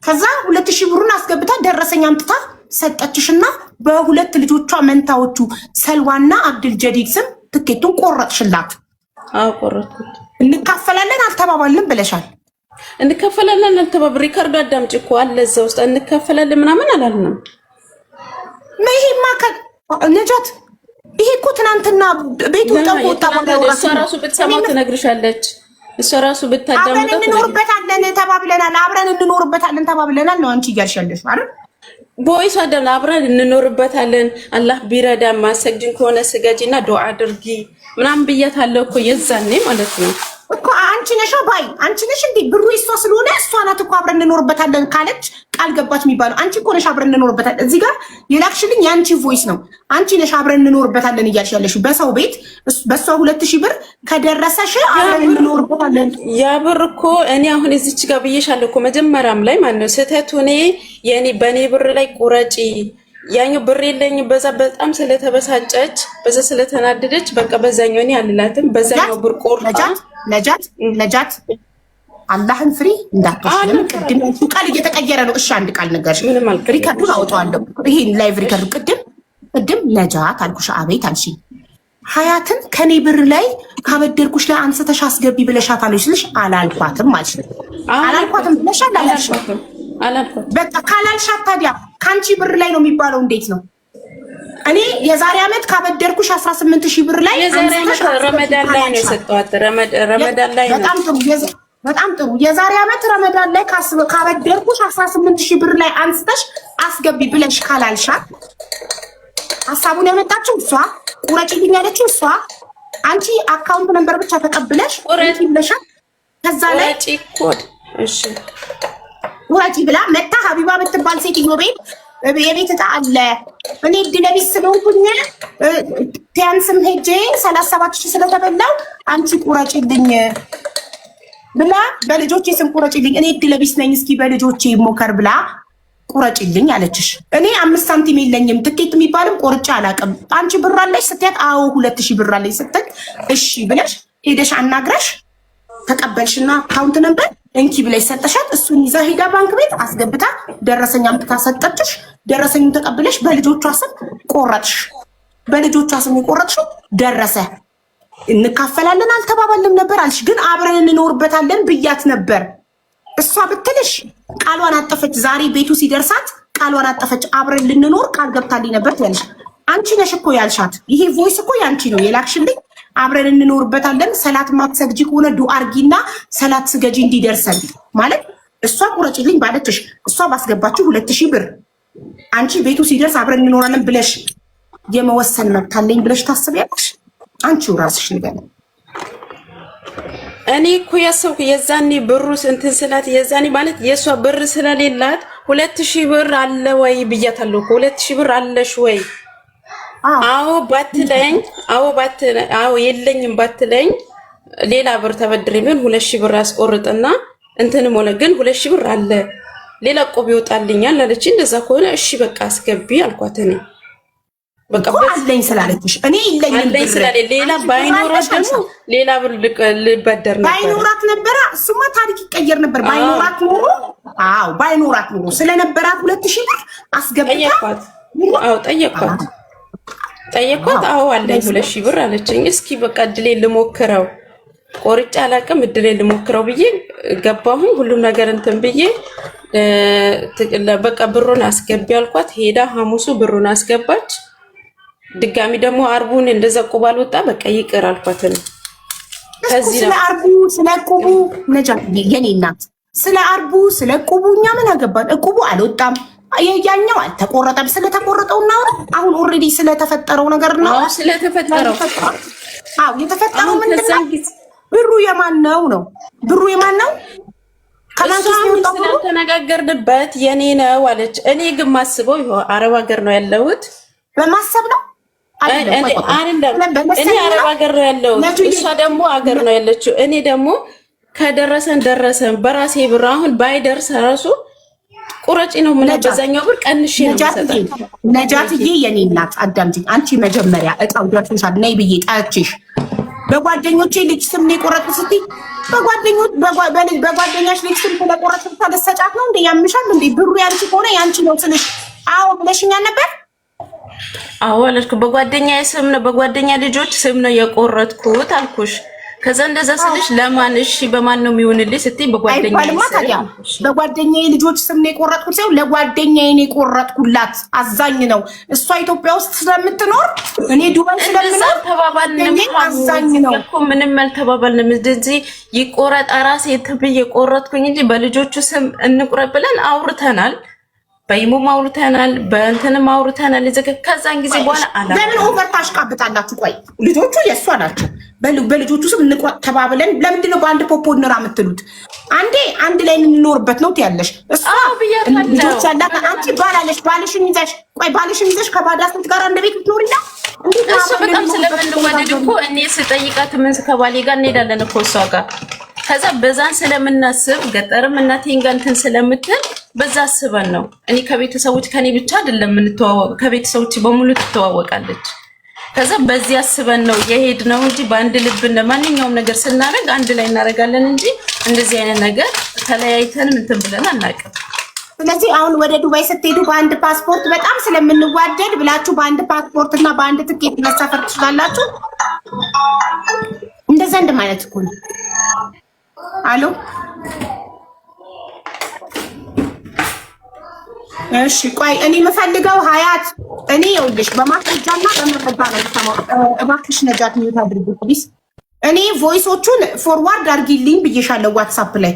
ከዛ 2,000 ብሩን አስገብታ ደረሰኝ አምጥታ ሰጠችሽና በሁለት ልጆቿ መንታዎቹ ሰልዋና አብድል ጀዲድ ስም ትኬቱን ቆረጥሽላት። ቆረጥኩት። እንካፈላለን አልተባባልንም ብለሻል። እንካፈላለን አልተባባል ሪካርዶ አዳምጪ እኮ አለ እዛ ውስጥ እንካፈላለን ምናምን አላልንም። ይሄማ ነጃት፣ ይሄ እኮ ትናንትና ቤቱ ተቆጣ ማለት እሷ ራሱ ብትሰማው ትነግርሻለች። እሷ ራሱ ብታዳምጣ አብረን እንኖርበታለን ተባብለናል፣ አብረን እንኖርበታለን ተባብለናል ነው አንቺ እያልሽ ያለሽ አይደል? ቦይስ አደም አብረን እንኖርበታለን። አላህ ቢረዳ ማሰግድን ከሆነ ስገጂና ዱዓ አድርጊ ምናምን ብያታለሁ እኮ የዛኔ ማለት ነው እኮ አንቺ ነሽ ባይ አንቺ ነሽ እንዴ ብሩ እሷ ስለሆነ እሷ ናት እኮ አብረን እንኖርበታለን ካለች ቃል ገባች የሚባለው አንቺ እኮ ነሽ አብረን እንኖርበታለን። እዚህ ጋር የላክሽልኝ የአንቺ ቮይስ ነው። አንቺ ነሽ አብረን እንኖርበታለን እያልሽ ያለሽ በሰው ቤት በሷ 2,000 ብር ከደረሰሽ አብረን እንኖርበታለን። ያ ብር እኮ እኔ አሁን እዚች ጋር ብዬሻለሁ እኮ መጀመሪያም ላይ ማለት ነው ስህተቱ እኔ በእኔ ብር ላይ ቁረጪ ያኛው ብር የለኝም በዛ በጣም ስለተበሳጨች በዛ ስለተናደደች በቃ በዛኛው እኔ አልላትም በዛኛው ብር ቆርጣ ነጃት አላህን ፍሪ እንዳትወስለም ቅድም ቃል እየተቀየረ ነው። እሺ አንድ ቃል ነገርሽ ሪከርዱን አውጣዋለሁ። ይሄን ላይቭ ሪከርዱ ቅድም ነጃት አልኩሽ። አቤት አልሽ። ሀያትን ከኔ ብር ላይ ካበደርኩሽ ላይ አንስተሽ አስገቢ ብለሻት አለሽ ስልሽ አላልኳትም ማለት ነው። አላልኳትም ብለሻል አላልኳትም በቃ ካላልሻት ታዲያ ካንቺ ብር ላይ ነው የሚባለው። እንዴት ነው? እኔ የዛሬ ዓመት ካበደርኩሽ 18,000 ብር ላይ የዛሬ ዓመት ረመዳን ላይ ነው የሰጠኋት። ረመዳን ላይ ነው። በጣም ጥሩ። የዛሬ ዓመት ረመዳን ላይ ካበደርኩሽ 18,000 ብር ላይ አንስተሽ አስገቢ ብለሽ ካላልሻት ሀሳቡን ያመጣችው እሷ፣ ቁረጪልኝ ያለችው እሷ። አንቺ አካውንት ነምበር ብቻ ተቀብለሽ ቁረጪ ብለሻት ከዛ ላይ ኮድ እሺ ቁረጪ ብላ መታ ሀቢባ የምትባል ሴትዮ ቤት የቤት ዕጣ አለ እኔ እድለቢስ ስለሆንኩኝ ቲያንስም ሄጄ 37,000 ስለተበላው አንቺ ቁረጪልኝ ብላ በልጆቼ ስም ቁረጪልኝ እኔ እድለቢስ ነኝ እስኪ በልጆቼ ሞከር ብላ ቁረጪልኝ አለችሽ። እኔ 5 ሳንቲም የለኝም ትኬት የሚባልም ቆርጬ አላውቅም። አንቺ ብር አለሽ ስትያት አዎ 2,000 ብር አለኝ ስትል እሺ ብለሽ ሄደሽ አናግረሽ ተቀበልሽና አካውንት ነበር እንኪ ብለሽ ሰጠሻት። እሱን ይዛ ሄዳ ባንክ ቤት አስገብታ ደረሰኛ አምጥታ ሰጠችሽ። ደረሰኙን ተቀብለሽ በልጆቿ ስም ቆረጥሽ። በልጆቿ ስም የቆረጥሽው ደረሰ። እንካፈላለን አልተባባልንም ነበር አልሽ፣ ግን አብረን እንኖርበታለን ብያት ነበር። እሷ ብትልሽ ቃሏን አጠፈች። ዛሬ ቤቱ ሲደርሳት ቃሏን አጠፈች። አብረን ልንኖር ቃል ገብታልኝ ነበር ትያለሽ። አንቺ ነሽ እኮ ያልሻት። ይሄ ቮይስ እኮ ያንቺ ነው የላክሽልኝ። አብረን እንኖርበታለን ሰላት ማትሰግጂ ከሆነ ዱአ አርጊና ሰላት ስገጂ እንዲደርሰን ማለት እሷ ቁረጪልኝ ባለችሽ እሷ ባስገባችሁ 2,000 ብር አንቺ ቤቱ ሲደርስ አብረን እንኖራለን ብለሽ የመወሰን መብት አለኝ ብለሽ ታስቢያለሽ? አንቺው ራስሽ ንገሪ። እኔ እኮ ያሰብኩ የዛኔ ብሩ እንትን ስላት የዛኔ ማለት የሷ ብር ስለሌላት 2,000 ብር አለ ወይ ብያታለሁ እኮ 2,000 ብር አለሽ ወይ? አዎ ባትለኝ አዎ የለኝም ባትለኝ ሌላ ብር ተበድሬ ምን 2,000 ብር አስቆርጥና እንትንም ሆነ ግን 2,000 ብር አለ ሌላ ቆብ ይወጣልኛል አለች። እንደዛ ከሆነ እሺ በቃ አስገቢ አልኳት። እኔ በቃ አለኝ ስላለችሽ እኔ ይለኝም አለኝ ስላለኝ ሌላ ባይኖራት ደግሞ ሌላ ብር ልበደር ነበር። ባይኖራት ነበር እሱማ ታሪክ ይቀየር ነበር። ባይኖራት ኖሮ ባይኖራት ኖሮ ስለነበራት 2,000 ብር አስገብታ ጠየኳት። አዎ አለኝ 2,000 ብር አለችኝ። እስኪ በቃ እድሌን ልሞክረው ቆርጬ አላውቅም እድሌን ልሞክረው ብዬ ገባሁኝ። ሁሉም ነገር እንትን ብዬ በቃ ብሩን አስገቢ አልኳት። ሄዳ ሐሙሱ ብሩን አስገባች። ድጋሚ ደግሞ አርቡን እንደዛ ቁባል ወጣ በቃ ይቅር አልኳት። ከዚህ ስለ አርቡ ስለ ቁቡ ነጃት የኔ እናት ስለ አርቡ ስለ ቁቡ እኛ ምን አገባን? ቁቡ አልወጣም ያኛው አልተቆረጠም። ስለተቆረጠውና አሁን ኦሬዲ ስለተፈጠረው ነገር ነው። ስለተፈጠረው የተፈጠረው ምንድነው? ብሩ የማን ነው? ብሩ የማን ነው? ስለተነጋገርንበት የኔ ነው አለች። እኔ ግን ማስበው ይሄ አረብ ሀገር ነው ያለሁት በማሰብ ነው። እኔ አረብ ሀገር ነው ያለሁት፣ እሷ ደግሞ ሀገር ነው ያለችው። እኔ ደግሞ ከደረሰን በራሴ ብር አሁን ባይደርስ ራሱ ቁረጪ ነው ምን በዛኛው ብር ቀንሼ ነው ሰጣ። ነጃትዬ የኔ እናት አዳምጪኝ። አንቺ መጀመሪያ እጣው ደርሶሻል ነይ ብዬ ጣያችሽ በጓደኞቼ ልጅ ስም ነው የቆረጥኩት ስትይ በጓደኛሽ ልጅ ስም ስለቆረጥኩት ታደሰጫት ነው እንዴ? ያምሻል እንዴ? ብሩ ያንቺ ከሆነ ያንቺ ነው ስልሽ አዎ ብለሽኛል ነበር። አዎ አልኩ። በጓደኛዬ ስም ነው በጓደኛ ልጆች ስም ነው የቆረጥኩት አልኩሽ። ከዛ እንደዛ ስልሽ ለማን እሺ በማን ነው የሚሆንልኝ ስትይ በጓደኛዬ ልጆች ስም ነው የቆረጥኩት ሳይሆን ለጓደኛዬ ነው የቆረጥኩላት። አዛኝ ነው እሷ ኢትዮጵያ ውስጥ ስለምትኖር እኔ ዱባይ ስለምኖር ተባባልንም አዛኝ ነው እኮ ምንም አልተባባልንም። እንደዚህ ይቆረጥ ራሴ ተብዬ ቆረጥኩኝ እንጂ በልጆቹ ስም እንቁረጥ ብለን አውርተናል። በይሙም አውርተናል፣ በእንትንም አውርተናል። ከዛን ጊዜ በኋላ ለምን ኦቨር ታሽቃብጣላችሁ? ቆይ ልጆቹ የእሷ ናቸው። በልጆቹ ስም እንቁረጥ ተባብለን ለምንድን ነው በአንድ ፖፖ እንራ የምትሉት? አንድ ላይ እንኖርበት ነው ትያለሽ። እሷ ልጆች ያላት አንቺ ባላለሽ ባልሽን ይዘሽ ከባዳ ስንት ጋር አንድ ቤት ትኖሪና እሱ በጣም ስለምንዋደድ እኮ እኔ ስጠይቃት ምን ከባሌ ጋር እንሄዳለን እኮ እሷ ጋር። ከዛ በዛን ስለምናስብ ገጠርም እናቴን ጋር እንትን ስለምትል በዛ አስበን ነው። እኔ ከቤተሰቦች ከኔ ብቻ አይደለም የምንተዋወቅ ከቤተሰቦች በሙሉ ትተዋወቃለች። ከዛ በዚህ አስበን ነው የሄድነው እንጂ በአንድ ልብ ማንኛውም ነገር ስናደርግ አንድ ላይ እናደርጋለን እንጂ እንደዚህ አይነት ነገር ተለያይተን እንትን ብለን አናውቅም። ስለዚህ አሁን ወደ ዱባይ ስትሄዱ በአንድ ፓስፖርት በጣም ስለምንዋደድ ብላችሁ በአንድ ፓስፖርት እና በአንድ ትኬት መሳፈር ትችላላችሁ። እንደዛ እንደማለት እኮ ነው። አሎ እሺ ቆይ እኔ የምፈልገው ሀያት እኔ ይኸውልሽ በማስረጃና በመረጃ ነው ተማው። እባክሽ ነጃት ሚዩት አድርጉ ፕሊዝ። እኔ ቮይሶቹን ፎርዋርድ አድርጊልኝ ብዬሻለሁ ዋትስአፕ ላይ።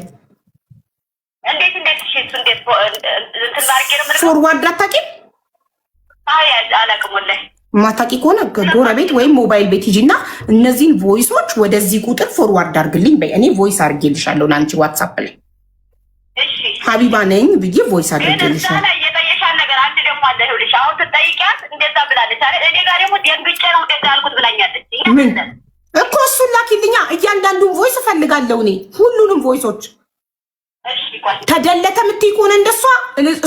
እንዴት እሺ እንዴት እንትን ነው ፎርዋርድ አታውቂም? አይ አላውቅም ወላሂ። ማታውቂ ከሆነ ጎረቤት ወይም ሞባይል ቤት ሂጂና እነዚህን ቮይሶች ወደዚህ ቁጥር ፎርዋርድ አድርግልኝ በይ። እኔ ቮይስ አድርጌልሻለሁ ለአንቺ ዋትስአፕ ላይ። እሺ ሀቢባ ነኝ ብዬ ቮይስ አድርጌልሻለሁ። የጠየሻት ነገር አንድ ደግሞ አለ ይኸውልሽ። አሁን ስትጠይቂያት እንደዛ ብላለች አይደል? እኔ ጋር ደግሞ ደንግጬ ነው እንደዛ አልኩት ብላኛለች። ምን እኮ እሱን ላኪልኛ። እያንዳንዱን ቮይስ እፈልጋለሁ እኔ ሁሉንም ቮይሶች። ተደለተ የምትይ ከሆነ እንደሷ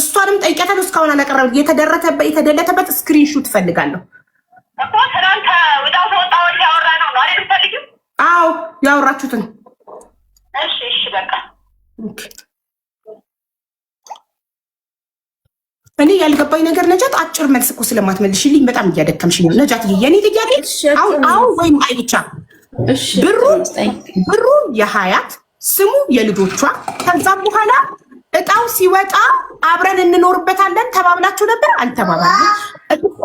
እሷንም ጠይቂያታለሁ። እስካሁን አላቀረበ የተደለተበት ስክሪንሹት እፈልጋለሁ እኮ ትናንት ወጣው ያወራ ነው አይደል? ፈልጊው። አዎ ያወራችሁትን። እሺ በቃ እኔ ያልገባኝ ነገር ነጃት አጭር መልስ እኮ ስለማትመልሽልኝ በጣም እያደከምሽኝ ነው ነጃት። የኔ ጥያቄ አሁን ወይም አይ ብቻ ብሩ የሀያት ስሙ የልጆቿ ከዛም በኋላ እጣው ሲወጣ አብረን እንኖርበታለን ተባብላችሁ ነበር? አልተባባልንም።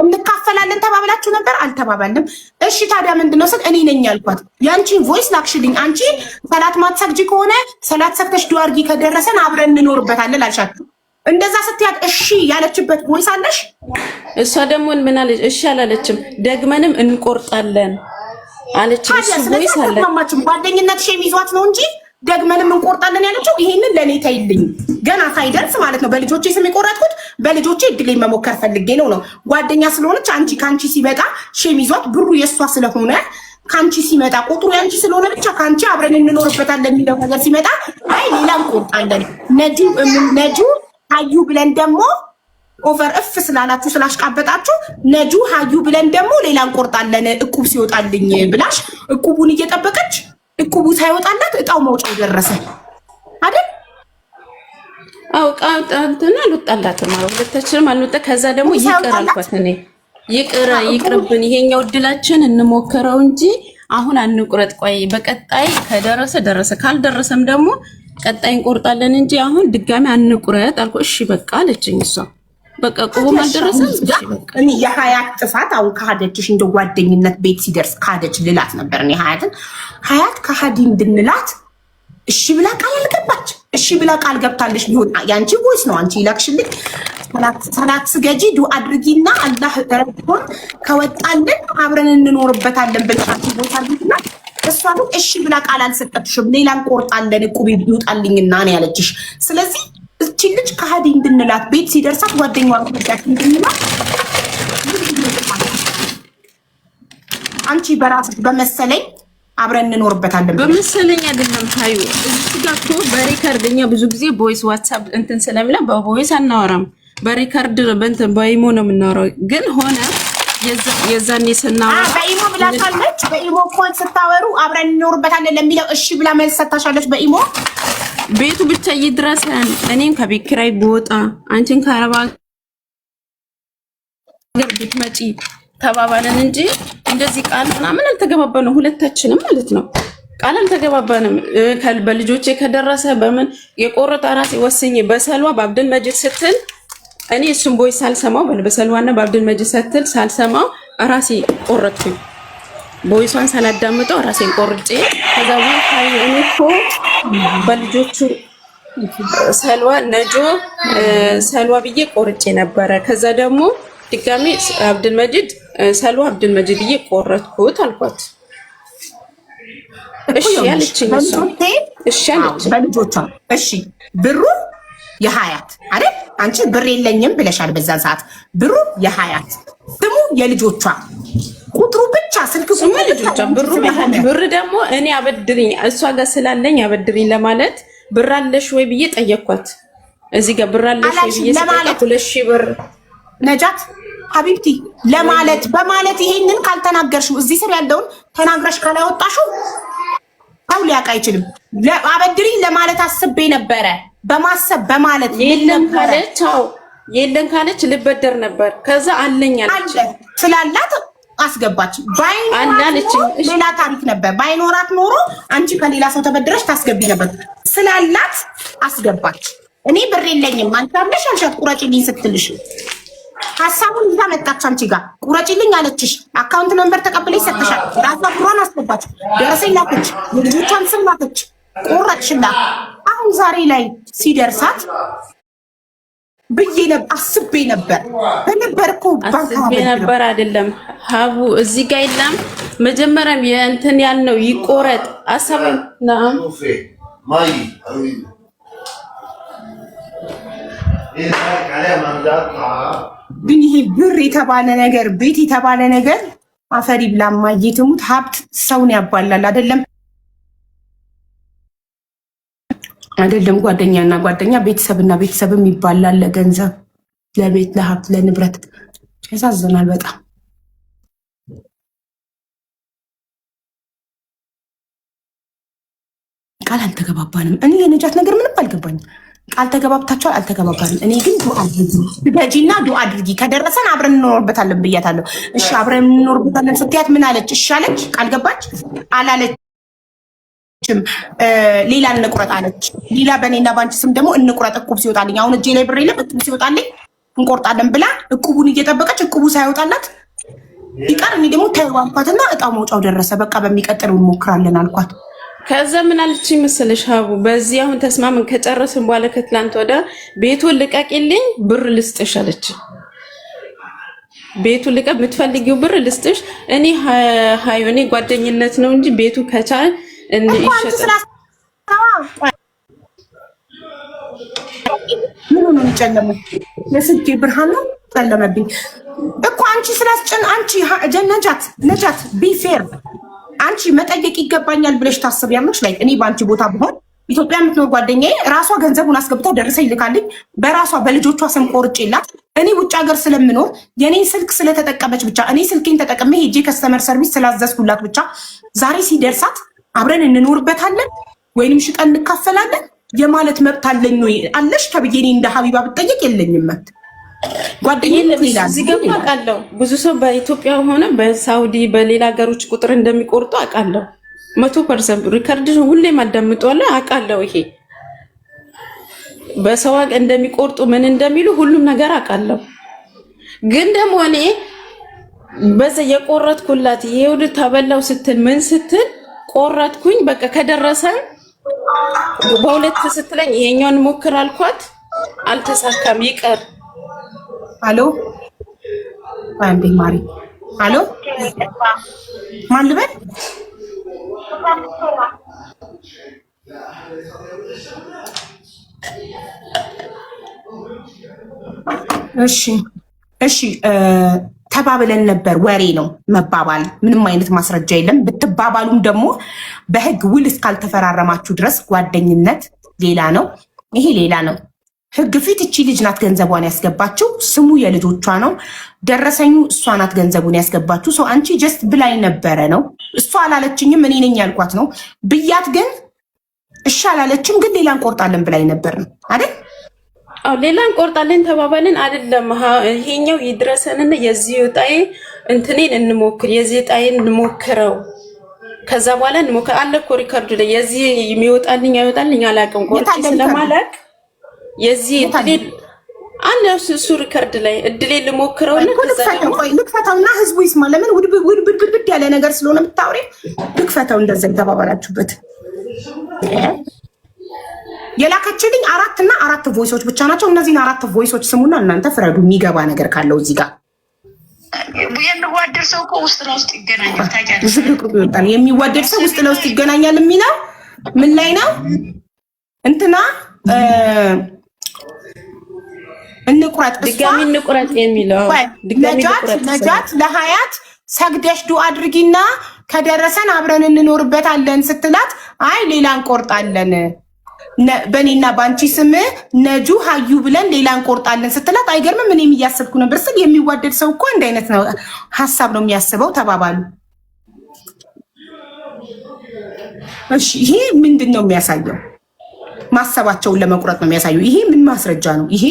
እንካፈላለን ተባብላችሁ ነበር? አልተባባልንም። እሺ ታዲያ ምንድነው ስል እኔ ነኝ ያልኳት። ያንቺን ቮይስ ላክሽልኝ። አንቺ ሰላት ማትሰግጂ ከሆነ ሰላት ሰግተሽ ዱዓ አድርጊ ከደረሰን አብረን እንኖርበታለን አልሻችሁ። እንደዛ ስትያት እሺ ያለችበት ቮይስ አለሽ? እሷ ደግሞ ምን አለች? እሺ አላለችም። ደግመንም እንቆርጣለን አለች። እሺ ቮይስ አለ። ጓደኝነት ሼም ይዟት ነው እንጂ ደግመንም እንቆርጣለን ያለችው። ይሄንን ለኔ ታይልኝ ገና ሳይደርስ ማለት ነው። በልጆቼ ስም የቆረጥኩት በልጆቼ እድሌን መሞከር ፈልጌ ነው። ጓደኛ ስለሆነች ከአንቺ ሲመጣ ሼም ይዟት ብሩ የእሷ ስለሆነ ከአንቺ ሲመጣ ቁጥሩ ያንቺ ስለሆነ ብቻ ከአንቺ አብረን እንኖርበታለን የሚለው ነገር ሲመጣ አይ ሌላ እንቆርጣለን ነጁ ሀዩ ብለን ደግሞ ኦቨር እፍ ስላላችሁ ስላሽቃበጣችሁ ነጁ ሀዩ ብለን ደግሞ ሌላ እንቆርጣለን እቁብ ሲወጣልኝ ብላሽ እቁቡን እየጠበቀች እቁቡ ሳይወጣላት እጣው መውጫው ደረሰ አይደል? አው ቃውጣንተና አልወጣላትም ማለት ሁለታችንም አልወጣ። ከዛ ደግሞ ይቅር አልኳት እኔ ይቅርብን፣ ይሄኛው እድላችን እንሞክረው እንጂ አሁን አንቁረጥ። ቆይ በቀጣይ ከደረሰ ካልደረሰም ደግሞ ቀጣይ እንቆርጣለን እንጂ አሁን ድጋሚ አንቁረጥ አልኩ። እሺ በቃ አለችኝ እሷ። በቃ ቁም አልደረሰም። እኔ የሀያት ጥፋት አሁን ካደችሽ እንደ ጓደኝነት ቤት ሲደርስ ካደች ልላት ነበር። እኔ ሀያት ከሀዲ እንድንላት እሺ ብላ ቃል አልገባች። እሺ ብላ ቃል ገብታለች ቢሆን ያንቺ ቮይስ ነው አንቺ ይላክሽልኝ። ሰላት ስገጂ ዱአ አድርጊና አላህ ረድቶን ከወጣልን አብረን እንኖርበታለን ብለሽ ቮይስ አድርጊና እሷ ነው እሺ ብላ ቃል አልሰጠችሽም። ሌላ እንቆርጣለን እቁብ ይውጣልኝና ነው ያለችሽ። ስለዚህ እቺ ልጅ ከሀዲ እንድንላት ቤት ሲደርሳት ጓደኛዋ ልጅ እንድንላት አንቺ በራስሽ በመሰለኝ አብረን እንኖርበታለን በመሰለኝ አይደለም። ታዩ እዚህ ጋር እኮ በሪከርድኛ ብዙ ጊዜ ቮይስ ዋትስአፕ እንትን ስለሚላ በቮይስ አናወራም። በሪከርድ በእንትን በኢሞ ነው የምናወራው። ግን ሆነ የዛኔ ስናወራ በኢሞ ብላታለች። በኢሞ ኮል ስታወሩ አብረን እንኖርበታለን ለሚለው እሺ ብላ መልስ ሰጥታሻለች በኢሞ። ቤቱ ብቻ ይድረሰን። እኔን ከቤት ኪራይ ብወጣ አንቺን ከአረባ ሀገር ብትመጪ ተባባለን እንጂ እንደዚህ ቃል ምናምን አልተገባባንም። ሁለታችንም ማለት ነው ቃል አልተገባባንም። በልጆቼ ከደረሰ በምን የቆረጠ ራሴ ወስኜ በሰልዋ በአብድል መጂድ ስትል እኔ እሱን ቦይ ሳልሰማው በሰልዋና በአብድል መጂድ ስትል ሳልሰማው ራሴ ቆረጥኩኝ። ቦይሷን ሳላዳምጠው ራሴን ቆርጬ ከዛ ወይ እኔ እኮ በልጆቹ ሰልዋ ነጆ ሰልዋ ብዬ ቆርጬ ነበረ። ከዛ ደግሞ ድጋሚ አብድል መጂድ ሰልዋ አብድል መጂድ ብዬ ቆረጥኩት አልኳት። እሺ ያለችኝ እሺ ያለችኝ በልጆቿ እሺ ብሩ የሀያት አይደል? አንቺ ብር የለኝም ብለሻል በዛን ሰዓት። ብሩ የሀያት ስሙ የልጆቿ ቁጥሩ ብቻ ስልክ ቁጥሩ ልጆቿ ብር ደግሞ እኔ አበድሪኝ እሷ ጋር ስላለኝ አበድሪኝ ለማለት ብር አለሽ ወይ ብዬ ጠየኳት። እዚህ ጋር ብር አለሽ ወይ ብዬ ጠየኳት። 2000 ብር ነጃት ሀቢብቲ ለማለት በማለት ይሄንን ካልተናገርሽው እዚህ ስር ያለውን ተናግረሽ ካላወጣሽው አው ሊያውቅ አይችልም። አበድሪኝ ለማለት አስቤ ነበረ በማሰብ በማለት የለም ካለች ልበደር ነበር። ከዛ አለኝ አለች ስላላት አስገባች። ባይኖራት ሌላ ታሪክ ነበር። ባይኖራት ኖሮ አንቺ ከሌላ ሰው ተበድረሽ ታስገቢ ነበር። ስላላት አስገባች። እኔ ብር የለኝም አንቺ አለሽ አልሻት ቁረጪልኝ ስትልሽ ሀሳቡን ይዛ መጣች። አንቺ ጋር ቁረጪልኝ አለችሽ። አካውንት ነምበር ተቀብለሽ ሰጥተሻል። ራሷ ብሯን አስገባች። ደረሰኝ ላከች። የልጆቿን ስም ላከች። ቆረጥሽላት። አሁን ዛሬ ላይ ሲደርሳት ብዬ አስቤ ነበር በነበርኩ አስቤ ነበር አይደለም ሀቡ እዚህ ጋር የለም። መጀመሪያም የእንትን ያልነው ይቆረጥ አሰበን ነው ማይ ግን ይሄ ብር የተባለ ነገር ቤት የተባለ ነገር አፈሪ ብላ ማየትሙት ሀብት ሰውን ያባላል። አይደለም ጓደኛና ጓደኛ ቤተሰብና ቤተሰብም ይባላል። ለገንዘብ፣ ለቤት፣ ለሀብት፣ ለንብረት ያሳዝናል በጣም። ቃል አልተገባባንም። እኔ የነጃት ነገር ምንም አልገባኝም። ቃል ተገባብታችኋል? አልተገባባንም። እኔ ግን ዱአ አድርጊ ገጂና ዱአ አድርጊ ከደረሰን አብረን እንኖርበታለን ብያታለሁ። እሺ አብረን እንኖርበታለን ስትያት ምን አለች? እሺ አለች? ቃል ገባች? አላለችም? ሌላ እንቁረጥ አለች። ሌላ በእኔና በአንቺ ስም ደግሞ እንቁረጥ እቁብ ሲወጣልኝ፣ አሁን እጄ ላይ ብር የለም እቁብ ሲወጣልኝ እንቆርጣለን ብላ እቁቡን እየጠበቀች እቁቡ ሳይወጣላት ይቀር እኔ ደግሞ ተዋምኳትና እጣ መውጫው ደረሰ። በቃ በሚቀጥለው እንሞክራለን አልኳት። ከዛ ምን አለች መሰለሽ ሀቡ፣ በዚህ አሁን ተስማምን ከጨረስን በኋላ ከትላንት ወደ ቤቱን ልቀቂልኝ ብር ልስጥሽ አለች። ቤቱ ልቀቅ የምትፈልጊው ብር ልስጥሽ። እኔ ሀዩ እኔ ጓደኝነት ነው እንጂ ቤቱ ከቻል እንዴ ይሸጣል። ምን ነው የሚጨለመው? ለስልኬ ብርሃን ነው ጨለመብኝ እኮ አንቺ ስላስጨን አንቺ ነጃት ቢፌር አንቺ መጠየቅ ይገባኛል ብለሽ ታስቢያለሽ? ላይ እኔ በአንቺ ቦታ ብሆን ኢትዮጵያ የምትኖር ጓደኛዬ ራሷ ገንዘቡን አስገብታ ደረሰ ይልካልኝ በራሷ በልጆቿ ስም ቆርጬላት እኔ ውጭ ሀገር ስለምኖር የኔን ስልክ ስለተጠቀመች ብቻ እኔ ስልኬን ተጠቅሜ ሄጄ ከስተመር ሰርቪስ ስላዘዝኩላት ብቻ ዛሬ ሲደርሳት አብረን እንኖርበታለን ወይንም ሽጠን እንካፈላለን የማለት መብት አለኝ ወይ አለሽ ተብዬ እኔ እንደ ሀቢባ ብጠየቅ የለኝም መብት። አውቃለሁ ብዙ ሰው በኢትዮጵያ ሆነ በሳውዲ በሌላ ሀገሮች ቁጥር እንደሚቆርጡ አውቃለሁ። 100% ሪከርድ ሁሌም አዳምጠዋለሁ አውቃለሁ። ይሄ በሰው ሀገር እንደሚቆርጡ ምን እንደሚሉ ሁሉም ነገር አውቃለሁ። ግን ደግሞ እኔ በዛ የቆረጥኩላት ይሄው ተበላው ስትል ምን ስትል ቆረጥኩኝ። በቃ ከደረሰን በሁለት ስትለኝ ይሄኛውን ሞክር አልኳት። አልተሳካም ይቀር። አሎ አንዴ ማሪ አሎ ማን ልበል? እሺ ተባብለን ነበር። ወሬ ነው መባባል፣ ምንም አይነት ማስረጃ የለም። ብትባባሉም ደግሞ በህግ ውል እስካልተፈራረማችሁ ድረስ ጓደኝነት ሌላ ነው፣ ይሄ ሌላ ነው። ህግ ፊት እቺ ልጅ ናት ገንዘቧን ያስገባችው፣ ስሙ የልጆቿ ነው፣ ደረሰኙ እሷ ናት ገንዘቡን ያስገባችው። ሰው አንቺ ጀስት ብላኝ ነበረ ነው፣ እሷ አላለችኝም፣ እኔ ነኝ ያልኳት ነው ብያት፣ ግን እሺ አላለችም፣ ግን ሌላ እንቆርጣለን ብላኝ ነበር ነው አይደል? አው ሌላ እንቆርጣለን ተባባልን አይደለም። ይሄኛው ይድረሰንና የዚህ ጣይ እንትኔን እንሞክር፣ የዚህ ጣይን እንሞክረው፣ ከዛ በኋላ እንሞክር አለ እኮ ሪከርዱ ላይ የዚህ የሚወጣልኝ አይወጣልኝ አላውቅም። ቆርጬ ስለማላቅ የዚህ እድል አለ እሱ ሪከርድ ላይ እድሌ ልሞክረውና ከዛ ደግሞ ልክፈታውና ህዝቡ ይስማ። ለምን ውድብድ ያለ ነገር ስለሆነ የምታወሪ ልክፈታው። እንደዛ ተባባላችሁበት። የላከችልኝ 4 ቮይሶች ብቻ ናቸው። እነዚህን 4 ቮይሶች ስሙና እናንተ ፍረዱ። የሚገባ ነገር ካለው እዚህ ጋር የሚዋደድ ሰው እኮ ውስጥ ለውስጥ ይገናኛል። ታውቂያለሽ፣ የሚዋደድ ሰው ውስጥ ለውስጥ ይገናኛል የሚለው ምን ላይ ነው? እንትና እንቁረጥ ድጋሚ እንቁረጥ የሚለው ነጃት ለሀያት ሰግደሽ ዱአ አድርጊና ከደረሰን አብረን እንኖርበታለን ስትላት፣ አይ ሌላ እንቆርጣለን በኔና ባንቺ ስም ነጁ ሀዩ ብለን ሌላ እንቆርጣለን ስትላት፣ አይገርምም? እኔም እያሰብኩ ነበር ስል የሚዋደድ ሰው እኮ አንድ አይነት ነው ሀሳብ ነው የሚያስበው ተባባሉ። እሺ ይሄ ምንድን ነው የሚያሳየው? ማሰባቸውን ለመቁረጥ ነው የሚያሳየው። ይሄ ምን ማስረጃ ነው? ይሄ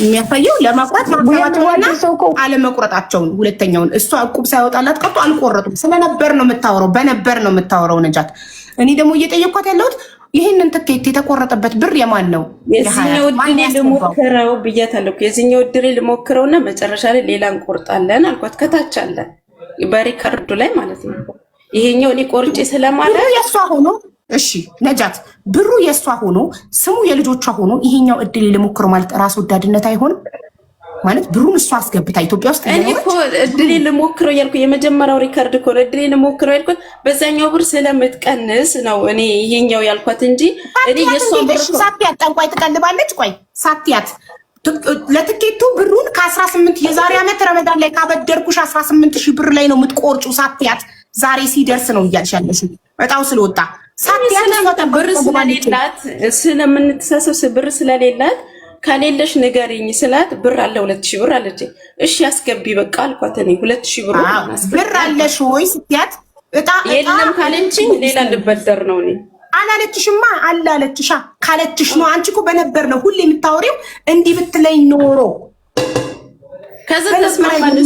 የሚያሳየው ለመቁረጥ ማሰባቸውና አለመቁረጣቸውን። ሁለተኛውን እሷ ዕቁብ ሳይወጣላት ቀርቶ አልቆረጡም ስለነበር ነው የምታወራው፣ በነበር ነው የምታወራው ነጃት። እኔ ደግሞ እየጠየኳት ያለሁት ይሄንን ትኬት የተቆረጠበት ብር የማን ነው? የዚህኛው እድል ልሞክረው ብያታለሁ። የዚህኛው እድል ልሞክረውና መጨረሻ ላይ ሌላ እንቆርጣለን አልኳት። ከታች አለ በሪከርዱ ላይ ማለት ነው። ይሄኛው እኔ ቆርጬ ስለማለት የሷ ሆኖ እሺ ነጃት ብሩ የሷ ሆኖ ስሙ የልጆቿ ሆኖ ይሄኛው እድል ልሞክረው ማለት ራስ ወዳድነት አይሆንም ማለት? ብሩን እሷ አስገብታ ኢትዮጵያ ውስጥ እኔ እኮ እድል ልሞክረው ያልኩ የመጀመሪያው ሪከርድ እኮ እድል ልሞክረው ያልኩት በዛኛው ብር ስለምትቀንስ ነው እኔ ይሄኛው ያልኳት እንጂ እኔ የሷ ብር ሳትያት ጠንቋይ ትቀልባለች። ቆይ ሳትያት ለትኬቱ ብሩን ከ18 የዛሬ ዓመት ረመዳን ላይ ካበደርኩሽ 18000 ብር ላይ ነው የምትቆርጩ። ሳትያት ዛሬ ሲደርስ ነው እያልሻለሽ እጣው ስለወጣ ሳትያት ብር ስለሌላት ስለምንተሳሰብ ብር ስለሌላት ከሌለሽ ንገሪኝ ስላት ብር አለ 2000 ብር አለች። እሺ አስገቢ በቃ አልኳት። እኔ 2000 ብር አለሽ ወይ ስትያት እጣ የለም ካለችኝ ሌላ ልበደር ነው። እኔ አላለችሽማ አለ አለችሻ። ካለችሽ ነው አንቺ እኮ በነበር ነው ሁሌ የምታወሪው። እንዲህ ብትለኝ ኖሮ ከዛ ተስማማን።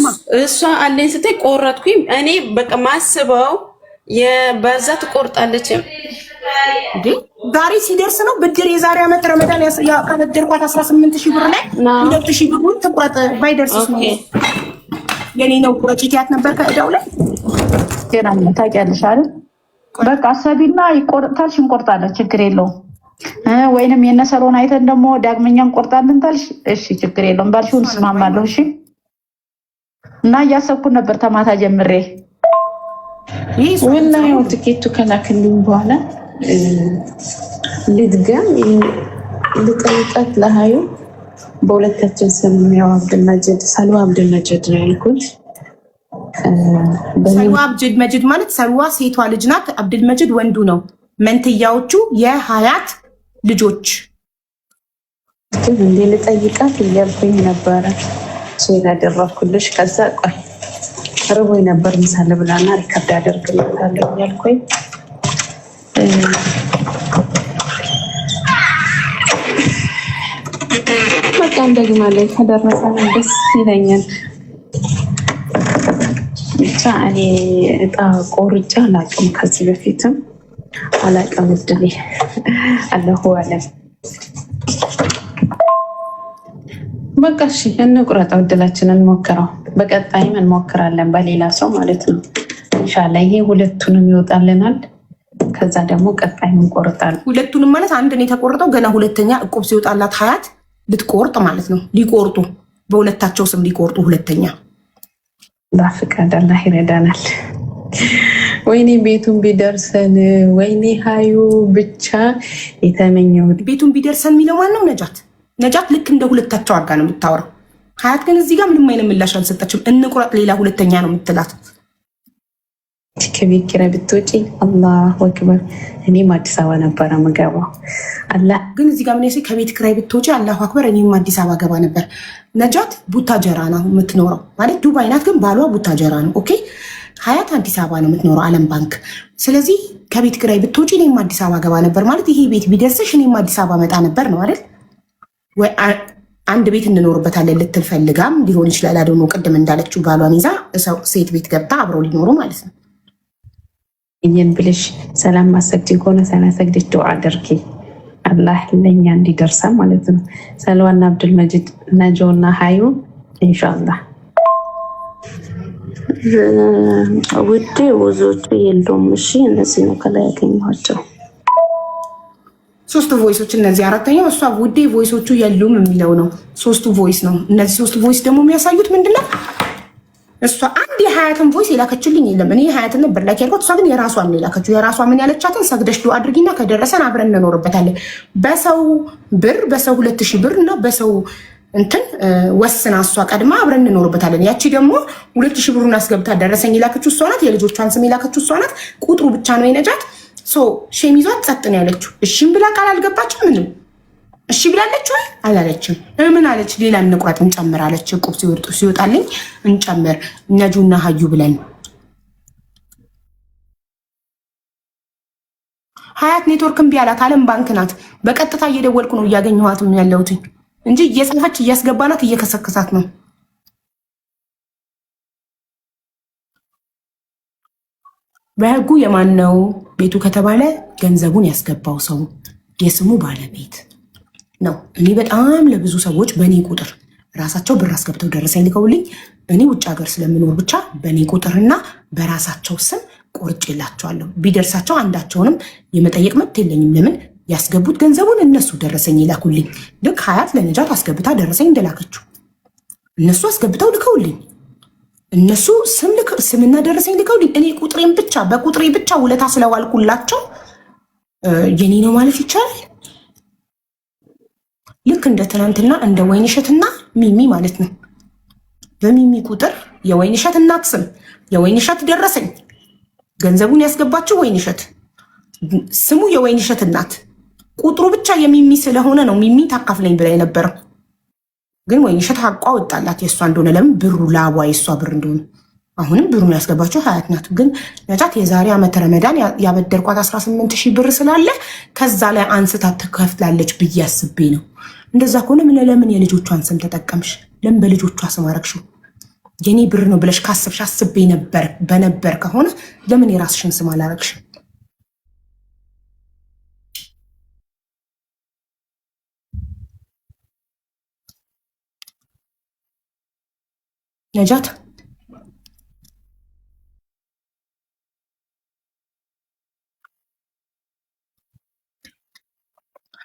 እሷ አለኝ ስትይ ቆረጥኩኝ። እኔ በቃ ማስበው የበዛ ትቆርጣለች እንዴ ዛሬ ሲደርስ ነው ብድር የዛሬ ዓመት ረመዳን ያቀበደርኳት 18000 ብር ላይ 2000 ብሩን ትቆረጥ ባይደርስስ ነው የኔ ነው ቁረጭ ትያት ነበር ከእዳው ላይ ገራም ታውቂያለሽ አይደል? በቃ አሰቢና ይቆርጣልሽ እንቆርጣለን ችግር የለውም። ወይንም የነሰሮን አይተን ደግሞ ዳግመኛ እንቆርጣለን ታልሽ እሺ ችግር የለውም ባልሽውን እስማማለሁ። እሺ እና እያሰብኩ ነበር ተማታ ጀምሬ ወላሂ ትኬቱ ከላክልኝ በኋላ ልድገም ልጠይቃት ለሀዩ በሁለታችን ስም ያው አብድልመጂድ ሰልዋ አብድልመጂድ ነው ያልኩት። ሰልዋ አብድልመጂድ ማለት ሰልዋ ሴቷ ልጅ ናት፣ አብድልመጂድ ወንዱ ነው። መንትያዎቹ የሀያት ልጆች እንዴ ልጠይቃት እያልኩኝ ነበረ ሼር ያደረኩልሽ። ከዛ ቆይ ርቦኝ ነበር ምሳ ልብላና ሪከርድ አደርግልሻለሁ እያልኩኝ በቃ እንደግማ ላይ ከደረሰ ደስ ይለኛል። ብቻ እኔ እጣ ቆርጬ አላውቅም፣ ከዚህ በፊትም አላውቅም። እድሌ አለሁ አለም በቃ እሺ እንቁረጠው፣ እድላችንን እንሞክረው። በቀጣይም እንሞክራለን በሌላ ሰው ማለት ነው። ኢንሻላህ ይሄ ሁለቱንም ይወጣልናል። ከዛ ደግሞ ቀጣይ እንቆርጣለን። ሁለቱንም ማለት አንድን የተቆረጠው ገና ሁለተኛ እቁብ ሲወጣላት ሀያት ልትቆርጥ ማለት ነው። ሊቆርጡ በሁለታቸው ስም ሊቆርጡ ሁለተኛ በፍቃድ አላህ ይረዳናል። ወይኔ ቤቱን ቢደርሰን፣ ወይኔ ሀዩ ብቻ የተመኘሁት ቤቱን ቢደርሰን የሚለው ማነው? ነጃት ልክ እንደ ሁለታቸው አድርጋ ነው የምታወራው። ሀያት ግን እዚህ ጋር ምንም አይነት ምላሽ አልሰጠችም። እንቁረጥ ሌላ ሁለተኛ ነው የምትላት። ከቤት ኪራይ ብትወጪ አላሁ አክበር። እኔም አዲስ አበባ ነበረ ምገባው። አላህ ግን እዚህ ጋር ምን ያሴ ከቤት ኪራይ ብትወጪ አላሁ አክበር። እኔም አዲስ አበባ ገባ ነበር። ነጃት ቡታጀራ ነው የምትኖረው ማለት ዱባይ ናት፣ ግን ባሏ ቡታጀራ ነው። ኦኬ ሀያት አዲስ አበባ ነው የምትኖረው አለም ባንክ። ስለዚህ ከቤት ኪራይ ብትወጪ እኔም አዲስ አበባ ገባ ነበር ማለት ይሄ ቤት ቢደርስሽ እኔም አዲስ አበባ መጣ ነበር ነው አይደል? ወይ አንድ ቤት እንኖርበታለን ልትል ፈልጋም ሊሆን ይችላል። አደሞ ቅድም እንዳለችው ባሏን ይዛ ሴት ቤት ገብታ አብረው ሊኖሩ ማለት ነው። ይህን ብልሽ ሰላም ማሰግድ ከሆነ ሰናሰግድች ዱዓ አድርጊ አላህ ለኛ እንዲደርሳ ማለት ነው። ሰልዋና አብዱል መጂድ ነጆና ሀዩ ኢንሻአላህ ውዴ ወዞቹ የለውም። እሺ እነዚህ ነው ከላይ ያገኘኋቸው ሶስቱ ቮይሶች። እነዚህ አራተኛው እሷ ውዴ ቮይሶቹ የሉም የሚለው ነው። ሶስቱ ቮይስ ነው። እነዚህ ሶስቱ ቮይስ ደግሞ የሚያሳዩት ምንድነው? እሷ አንድ የሀያትን ቮይስ የላከችልኝ የለም። እኔ የሀያትን ነበር ላኪ ያልኳት፣ እሷ ግን የራሷን ነው የላከችው። የራሷ ምን ያለቻትን ሰግደሽ ዱዓ አድርጊና ከደረሰን አብረን እንኖርበታለን በሰው ብር በሰው 2000 ብር እና በሰው እንትን ወስና እሷ ቀድማ አብረን እንኖርበታለን። ያቺ ደግሞ 2000 ብሩን አስገብታ ደረሰኝ የላከችው እሷ ናት። የልጆቿን ስም የላከችው እሷ ናት። ቁጥሩ ብቻ ነው የነጃት። ሼም ይዟት ጸጥ ነው ያለችው። እሺም ብላ ቃል አልገባችም። ምንም እሺ ብላለች ወይ አላለችም። ምን አለች? ሌላ እንቁረጥ እንጨምር አለች። ቁብ ሲወጣልኝ እንጨምር ነጁና ሀዩ ብለን። ሀያት ኔትወርክ እምቢ አላት። አለም ባንክ ናት። በቀጥታ እየደወልኩ ነው እያገኘኋትም ያለሁት እንጂ እየጻፈች እያስገባናት እየከሰከሳት ነው። በህጉ የማን ነው ቤቱ ከተባለ ገንዘቡን ያስገባው ሰው የስሙ ባለቤት ነው። እኔ በጣም ለብዙ ሰዎች በእኔ ቁጥር ራሳቸው ብር አስገብተው ደረሰኝ ልከውልኝ እኔ ውጭ ሀገር ስለምኖር ብቻ በእኔ ቁጥርና በራሳቸው ስም ቆርጬላቸዋለሁ። ቢደርሳቸው አንዳቸውንም የመጠየቅ መብት የለኝም። ለምን ያስገቡት ገንዘቡን እነሱ ደረሰኝ ይላኩልኝ። ልክ ሀያት ለነጃት አስገብታ ደረሰኝ እንደላከችው እነሱ አስገብተው ልከውልኝ እነሱ ስምና ደረሰኝ ልከውልኝ እኔ ቁጥሬን ብቻ በቁጥሬ ብቻ ውለታ ስለዋልኩላቸው የኔ ነው ማለት ይቻላል። ልክ እንደ ትናንትና እንደ ወይንሸትና ሚሚ ማለት ነው። በሚሚ ቁጥር የወይንሸት እናት ስም የወይንሸት ደረሰኝ ገንዘቡን ያስገባችው ወይንሸት ስሙ የወይንሸት እናት ቁጥሩ ብቻ የሚሚ ስለሆነ ነው ሚሚ ታካፍለኝ ብላ የነበረው። ግን ወይንሸት ሀቋ ወጣላት የእሷ እንደሆነ። ለምን ብሩ ላቧ የእሷ ብር እንደሆነ። አሁንም ብሩን ያስገባችው ሀያት ናት። ግን ነጃት የዛሬ ዓመት ረመዳን ያበደርኳት 18,000 ብር ስላለ ከዛ ላይ አንስታ ትከፍላለች ብዬ አስቤ ነው። እንደዛ ከሆነ ለምን የልጆቿን ስም ተጠቀምሽ? ለምን በልጆቿ ስም አረግሽው? የኔ ብር ነው ብለሽ ካሰብሽ አስቤ በነበር ከሆነ ለምን የራስሽን ስም አላረግሽም? ነጃት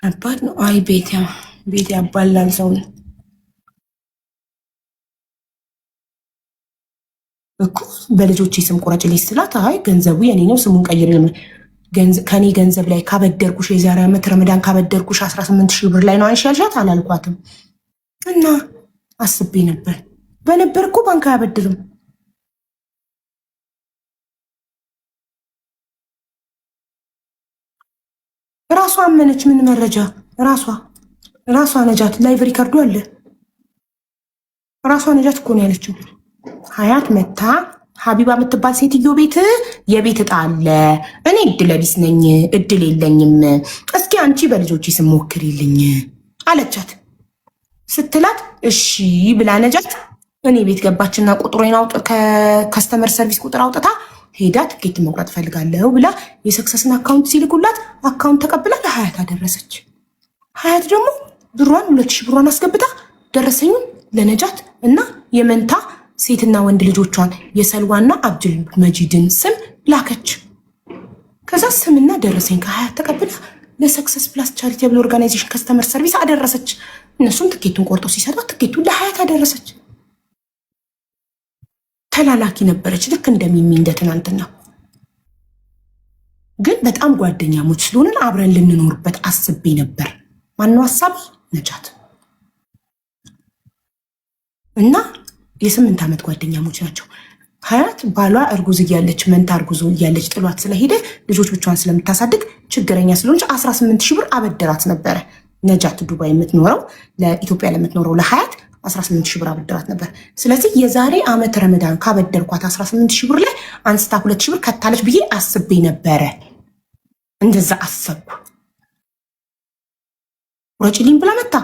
አባት ነው። አይ ቤት ያባላል ሰው እኮ። በልጆቼ ስም ቁረጭልኝ ስላት አይ ገንዘቡ የኔ ነው ስሙን ቀይር። ከኔ ገንዘብ ላይ ካበደርኩሽ የዛሬ ዓመት ረመዳን ካበደርኩሽ 18,000 ብር ላይ ነው አንቺ ያልሻት አላልኳትም። እና አስቤ በነበር እኮ ባንክ አያበድርም። ራሷ አመነች። ምን መረጃ? ራሷ ነጃት ላይቭ ሪከርዱ አለ። ራሷ ነጃት እኮ ነው ያለችው። ሀያት መታ ሀቢባ የምትባል ሴትዮ ቤት የቤት እጣ አለ፣ እኔ እድለ ቢስ ነኝ እድል የለኝም፣ እስኪ አንቺ በልጆች ስም ሞክሪልኝ አለቻት። ስትላት እሺ ብላ ነጃት እኔ ቤት ገባችና ቁጥሩን ከከስተመር ሰርቪስ ቁጥር አውጥታ ሄዳ ትኬት መቁረጥ ፈልጋለሁ ብላ የሰክሰስን አካውንት ሲልኩላት አካውንት ተቀብላ ለሀያት አደረሰች። ሀያት ደግሞ ብሯን 2,000 ብሯን አስገብታ ደረሰኙን ለነጃት እና የመንታ ሴትና ወንድ ልጆቿን የሰልዋና አብዱል መጂድን ስም ላከች። ከዛ ስምና ደረሰኝ ከሀያት ተቀብላ ለሰክሰስ ፕላስ ቻሪቴብል ኦርጋናይዜሽን ከስተመር ሰርቪስ አደረሰች። እነሱም ትኬቱን ቆርጦ ሲሰጧት ትኬቱን ለሀያት አደረሰች። ተላላኪ ነበረች፣ ልክ እንደሚሚ እንደ ትናንትና። ግን በጣም ጓደኛሞች ስለሆንን አብረን ልንኖርበት አስቤ ነበር። ማነው ሀሳብ? ነጃት እና የ8 ዓመት ጓደኛሞች ናቸው። ሀያት ባሏ እርጉዝ እያለች መንታ እርጉዞ እያለች ጥሏት ስለሄደ ልጆች ብቻዋን ስለምታሳድግ ችግረኛ ስለሆነች 18 ሺህ ብር አበደራት ነበረ። ነጃት ዱባይ የምትኖረው ለኢትዮጵያ ለምትኖረው ለሀያት 18 ሺህ ብር አበደራት ነበር። ስለዚህ የዛሬ ዓመት ረመዳን ካበደርኳት 18 ሺህ ብር ላይ አንስታ 2 ሺህ ብር ከታለች ብዬ አስቤ ነበረ። እንደዛ አሰብኩ። ቁረጪልኝ ብላ መታ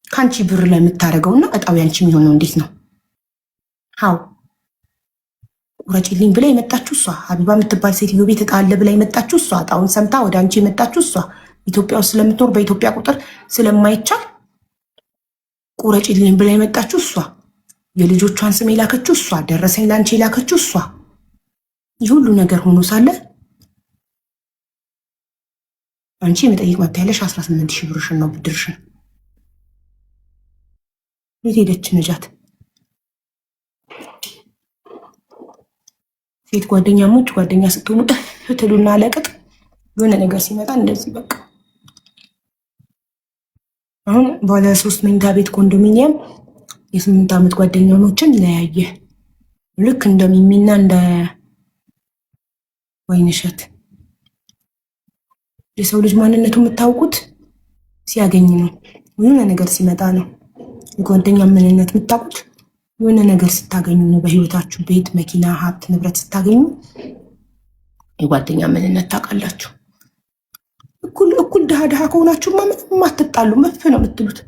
ከአንቺ ብር ላይ የምታደርገውና እጣው ያንቺ የሚሆነው እንዴት ነው? ሀው ቁረጪልኝ ብላ የመጣችው እሷ። ሀቢባ የምትባል ሴትዮ ቤት እጣ አለ ብላ የመጣችው እሷ። እጣውን ሰምታ ወደ አንቺ የመጣችው እሷ። ኢትዮጵያ ውስጥ ስለምትኖር በኢትዮጵያ ቁጥር ስለማይቻል ቁረጪልኝ ብላ የመጣችው እሷ። የልጆቿን ስም የላከችው እሷ። ደረሰኝ ለአንቺ የላከችው እሷ። ይህ ሁሉ ነገር ሆኖ ሳለ አንቺ የመጠየቅ መብት ያለሽ 18 ሺህ ብርሽን ነው ብድርሽን። የት ሄደች ነጃት? ሴት ጓደኛሞች ጓደኛ ስትሆኑ ፍትሉና ለቅጥ የሆነ ነገር ሲመጣ እንደዚህ በቃ። አሁን ባለ 3 መኝታ ቤት ኮንዶሚኒየም የ8 ዓመት ጓደኛሞችን ለያየ። ልክ እንደሚሚና እንደ ወይንሸት የሰው ልጅ ማንነቱ የምታውቁት ሲያገኝ ነው። የሆነ ነገር ሲመጣ ነው። የጓደኛ ምንነት የምታውቁት የሆነ ነገር ስታገኙ ነው። በህይወታችሁ ቤት፣ መኪና፣ ሀብት፣ ንብረት ስታገኙ የጓደኛ ምንነት ታውቃላችሁ። እኩል ድሃ ከሆናችሁማ ምንም አትጣሉ። መፍ ነው የምትሉት።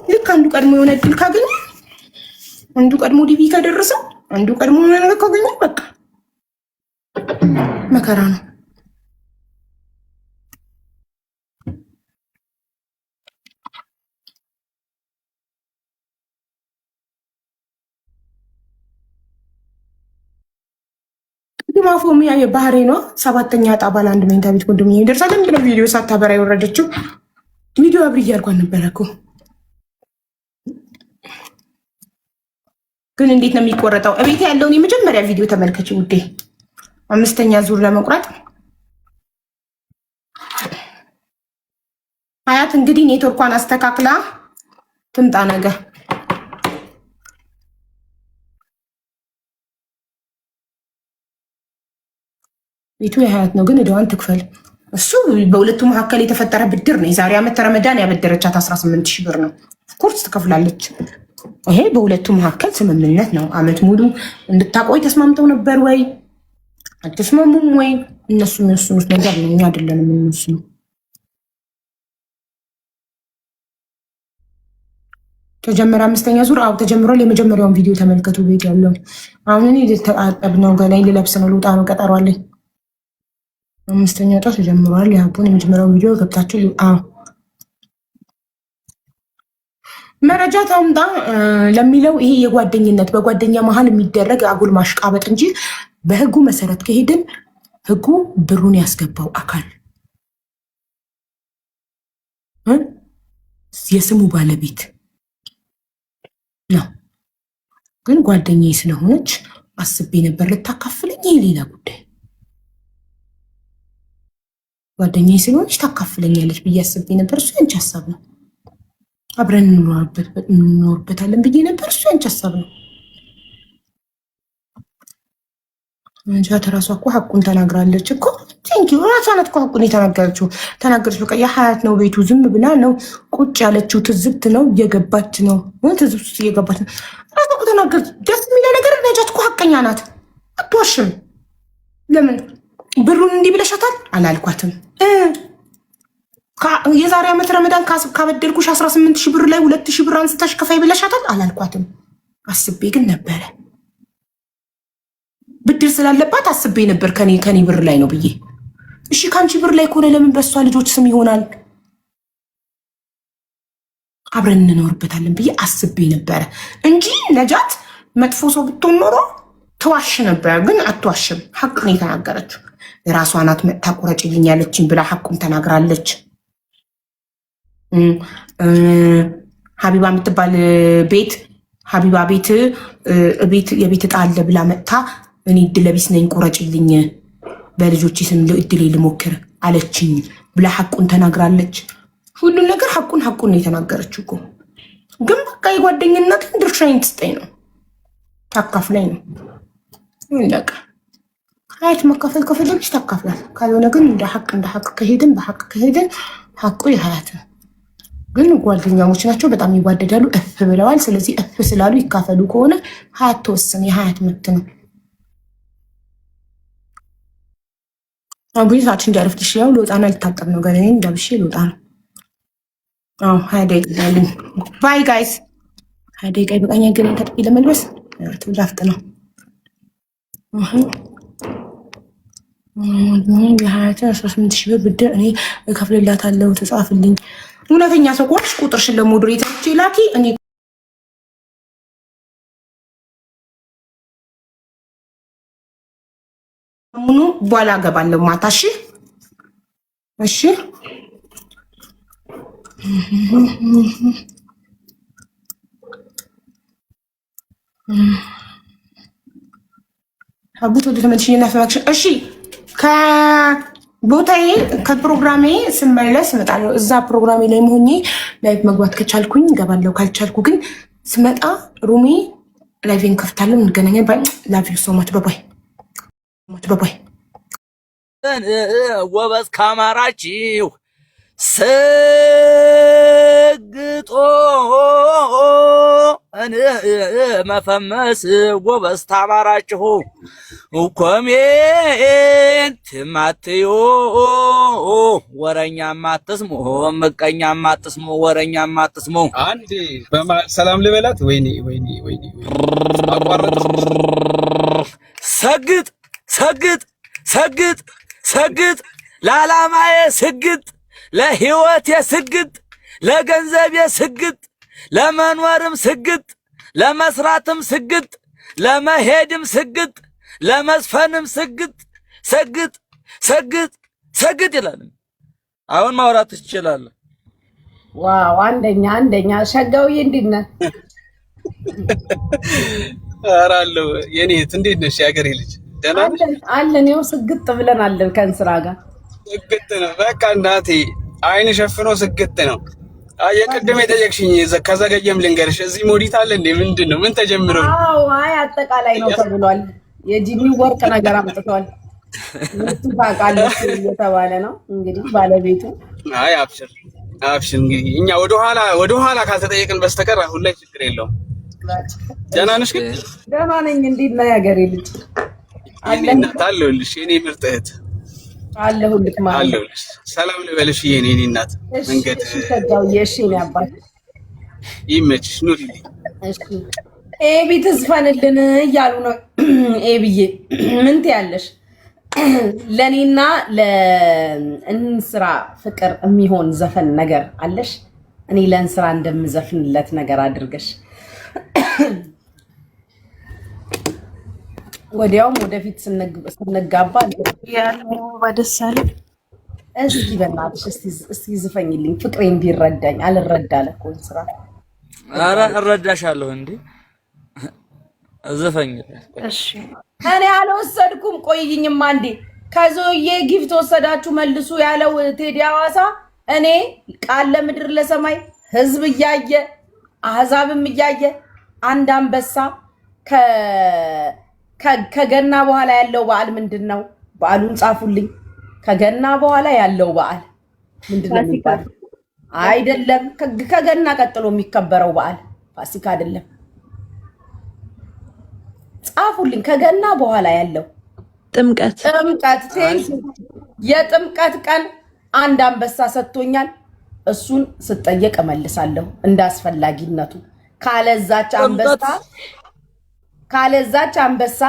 ልክ አንዱ ቀድሞ የሆነ እድል ካገኘ፣ አንዱ ቀድሞ ዲቪ ከደረሰ፣ አንዱ ቀድሞ የሆነ ነገር ካገኘ በቃ መከራ ነው። ማፎሚያ የባህሬ ነው። 7ኛ ዕጣ ባለ 1 መኝታ ቤት ኮንዶሚኒየም ይደርሳል። ለምንድነው ቪዲዮ ሳታበራ የወረደችው? ቪዲዮ አብሪ እያልኳት ነበረ እኮ። ግን እንዴት ነው የሚቆረጠው? እቤት ያለውን የመጀመሪያ ቪዲዮ ተመልከች ውዴ። 5ኛ ዙር ለመቁረጥ ሀያት እንግዲህ ኔትወርኳን አስተካክላ ትምጣ ነገር። ቤቱ የሀያት ነው፣ ግን እዳዋን ትክፈል። እሱ በሁለቱ መካከል የተፈጠረ ብድር ነው። የዛሬ ዓመት ረመዳን ያበደረቻት 18 ሺህ ብር ነው። ኮርስ ትከፍላለች። ይሄ በሁለቱ መካከል ስምምነት ነው። ዓመት ሙሉ እንድታቆይ ተስማምተው ነበር ወይ አልተስማሙም ወይ? እነሱ የሚወስኑት ነገር ነው። እኛ አይደለም የምንወስነው። ተጀመረ 5ኛ ዙር። አዎ ተጀምሯል። የመጀመሪያውን ቪዲዮ ተመልከቱ። ቤት ያለው አሁን እኔ ልታጠብ ነው፣ ገላይ ልለብስ ነው፣ ልውጣ ነው፣ ቀጠሮ አለኝ። 5ኛ ዕጣ ተጀምሯል። የሀቡን የመጀመሪያውን ቪዲዮ ገብታችሁ መረጃ ታምጣ ለሚለው ይሄ የጓደኝነት በጓደኛ መሀል የሚደረግ አጉል ማሽቃበጥ እንጂ በህጉ መሰረት ከሄድን ህጉ ብሩን ያስገባው አካል የስሙ ባለቤት ነው። ግን ጓደኛዬ ስለሆነች አስቤ ነበር ልታካፍለኝ። ይሄ ሌላ ጉዳይ። ጓደኛዬ ስለሆነች ታካፍለኛለች ብዬ አስቤ ነበር። እሱ ያንቺ ሀሳብ ነው። አብረን እንኖርበታለን ብዬ ነበር። እሱ ያንቺ ሀሳብ ነው። አንቺ ተራሷ እኮ ሀቁን ተናግራለች እኮ። ቴንኪው ራሷ ናት እኮ ሀቁን የተናገረችው። ተናገረች። በቃ የሀያት ነው ቤቱ። ዝም ብላ ነው ቁጭ ያለችው። ትዝብት ነው እየገባች ነው። ትዝብት ውስጥ እየገባች ነው። ራሷ እኮ ተናገረች። ደስ የሚለው ነገር ነጃት እኮ ሀቀኛ ናት። አትዋሽም። ለምን ብሩን እንዲህ ብለሻታል? አላልኳትም። የዛሬ ዓመት ረመዳን ካበደልኩሽ 18 ሺህ ብር ላይ 2 ሺህ ብር አንስተሽ ከፋይ ብለሻታል? አላልኳትም። አስቤ ግን ነበረ። ብድር ስላለባት አስቤ ነበር ከኔ ብር ላይ ነው ብዬ። እሺ ከአንቺ ብር ላይ ከሆነ ለምን በሷ ልጆች ስም ይሆናል? አብረን እንኖርበታለን ብዬ አስቤ ነበረ እንጂ ነጃት መጥፎ ሰው ብትሆን ኖሮ ተዋሽ ነበር። ግን አትዋሽም፣ ሐቁን የተናገረችው የራሷ ናት። መጥታ ቁረጭልኝ ያለችኝ ብላ ሐቁን ተናግራለች። ሀቢባ የምትባል ቤት ሀቢባ ቤት የቤት ዕጣ አለ ብላ መጥታ እኔ እድለቢስ ነኝ ቁረጭልኝ በልጆች ስም እድሌ ልሞክር አለችኝ ብላ ሐቁን ተናግራለች። ሁሉን ነገር ሐቁን ነው የተናገረችው እኮ። ግን በቃ የጓደኝነትን ድርሻዬን ትስጠኝ ነው፣ ታካፍለኝ ነው። በቃ ሀያት መካፈል ከፈለግሽ ታካፍላል። ካልሆነ ግን እንደ ሐቅ ከሄድን በሐቅ ከሄድን ሐቁ የሀያት ነው። ግን ጓደኛሞች ናቸው፣ በጣም ይዋደዳሉ፣ እፍ ብለዋል። ስለዚህ እፍ ስላሉ ይካፈሉ ከሆነ ሀያት ተወሰነ፣ የሀያት መብት ነው። አቡይ ሰዓት እንዳረፍትሽ ያው ልወጣና ልታጠብ ነው። ገለኔ እንዳብሽ ልወጣ ነው። ሀያ ደቂቃ ያለኝ። ባይ ጋይስ። ሀያ ደቂቃ ይበቃኛል። ግን ተጥቂ ለመልበስ ትላፍጥ ነው። የሀያትን 18,000 ብር ብድር እኔ እከፍልላታለሁ፣ ተጻፍልኝ። እውነተኛ ሰው ከሆንሽ ቁጥርሽን ለሞዴሬተሮች ላኪ። እኔ ሙኑ በኋላ እገባለሁ ማታ። እሺ አቡት ወደ ተመልሽ እናፈማክሽ። እሺ ከቦታዬ ከፕሮግራሜ ስመለስ እመጣለሁ። እዛ ፕሮግራሜ ላይ መሆኜ ላይቭ መግባት ከቻልኩኝ እገባለሁ፣ ካልቻልኩ ግን ስመጣ ሩሜ ላይቭን ከፍታለሁ። እንገናኛለን። ባይ ላቭ ዩ ሶ ማች። ባይ ባይ። ወበዝ ካማራችሁ ሰግጦ መፈመስ ጎበዝ ታማራችሁ ኮሜንት ማትዮ ወረኛ ማትስሙ ምቀኛ ማትስሙ ወረኛ ማትስሙ። አንዴ ሰላም ልበላት። ወይኔ ሰግጥ ሰግጥ ሰግጥ ሰግጥ ለዓላማዬ ስግጥ ለህይወቴ ስግጥ ለገንዘቤ ስግጥ ለመኖርም ስግጥ ለመስራትም ስግጥ ለመሄድም ስግጥ ለመስፈንም ስግጥ ሰግጥ ሰግጥ ሰግጥ ይላል። አሁን ማውራት ትችላለህ። ዋው አንደኛ ሸጋውዬ እንዴት ነህ? ኧረ አለሁ የኔ እንዴት ነሽ? የሀገሬ ልጅ ደህና ነሽ? አለን ይኸው ስግጥ ብለን አለን ከእንስራ ጋር ስግጥ ነው በቃ እናቴ አይን ሸፍኖ ስግጥ ነው። የቅድም የጠየቅሽኝ ከዘገየም ልንገርሽ፣ እዚህ ሞዲት አለ እንዴ? ምንድን ነው? ምን ተጀምረው? አዎ አይ አጠቃላይ ነው ተብሏል። የጂኒ ወርቅ ነገር አምጥቷል። ምንቱ ታውቃለች እየተባለ ነው እንግዲህ ባለቤቱ። አይ አብሽር እንግዲህ እኛ ወደኋላ ካልተጠየቅን በስተቀር አሁን ላይ ችግር የለውም። ደህና ነሽ ግን? ደህና ነኝ። እንዴት ነው የሀገሬ ልጅ? አለሁልሽ የኔ ምርጥ እህት አለሁልሽ ማለት አለሁልሽ። ሰላም ልበልሽ የኔ እናት። መንገድ እሺ ነው አባት ይመችሽ ኑሪልኝ። እሺ ኤቢ ትዝፈንልን እያሉ ነው። ኤቢዬ ምን ትያለሽ? ለኔና ለእንስራ ፍቅር የሚሆን ዘፈን ነገር አለሽ? እኔ ለእንስራ እንደምዘፍንለት ነገር አድርገሽ ወዲያውም ወደፊት ስንጋባ ያለው ባደሳለ እስቲ በእናትሽ እስቲ ዝፈኝልኝ ፍቅሬ እንዲረዳኝ። አልረዳለ እኮ እንስራ። ኧረ እረዳሻለሁ እንዴ ዘፈኝልኝ። እሺ እኔ አልወሰድኩም። ቆይኝማ እንዴ ከዞዬ ጊፍት ወሰዳችሁ መልሱ ያለው ቴዲ አዋሳ እኔ ቃል ለምድር ለሰማይ ህዝብ እያየ አህዛብም እያየ አንድ አንበሳ ከገና በኋላ ያለው በዓል ምንድን ነው? በዓሉን ጻፉልኝ። ከገና በኋላ ያለው በዓል ምንድን ነው የሚባለው? አይደለም ከገና ቀጥሎ የሚከበረው በዓል ፋሲካ አይደለም። ጻፉልኝ። ከገና በኋላ ያለው ጥምቀት። የጥምቀት ቀን አንድ አንበሳ ሰጥቶኛል። እሱን ስጠየቅ እመልሳለሁ እንዳስፈላጊነቱ። ካለዛች አንበሳ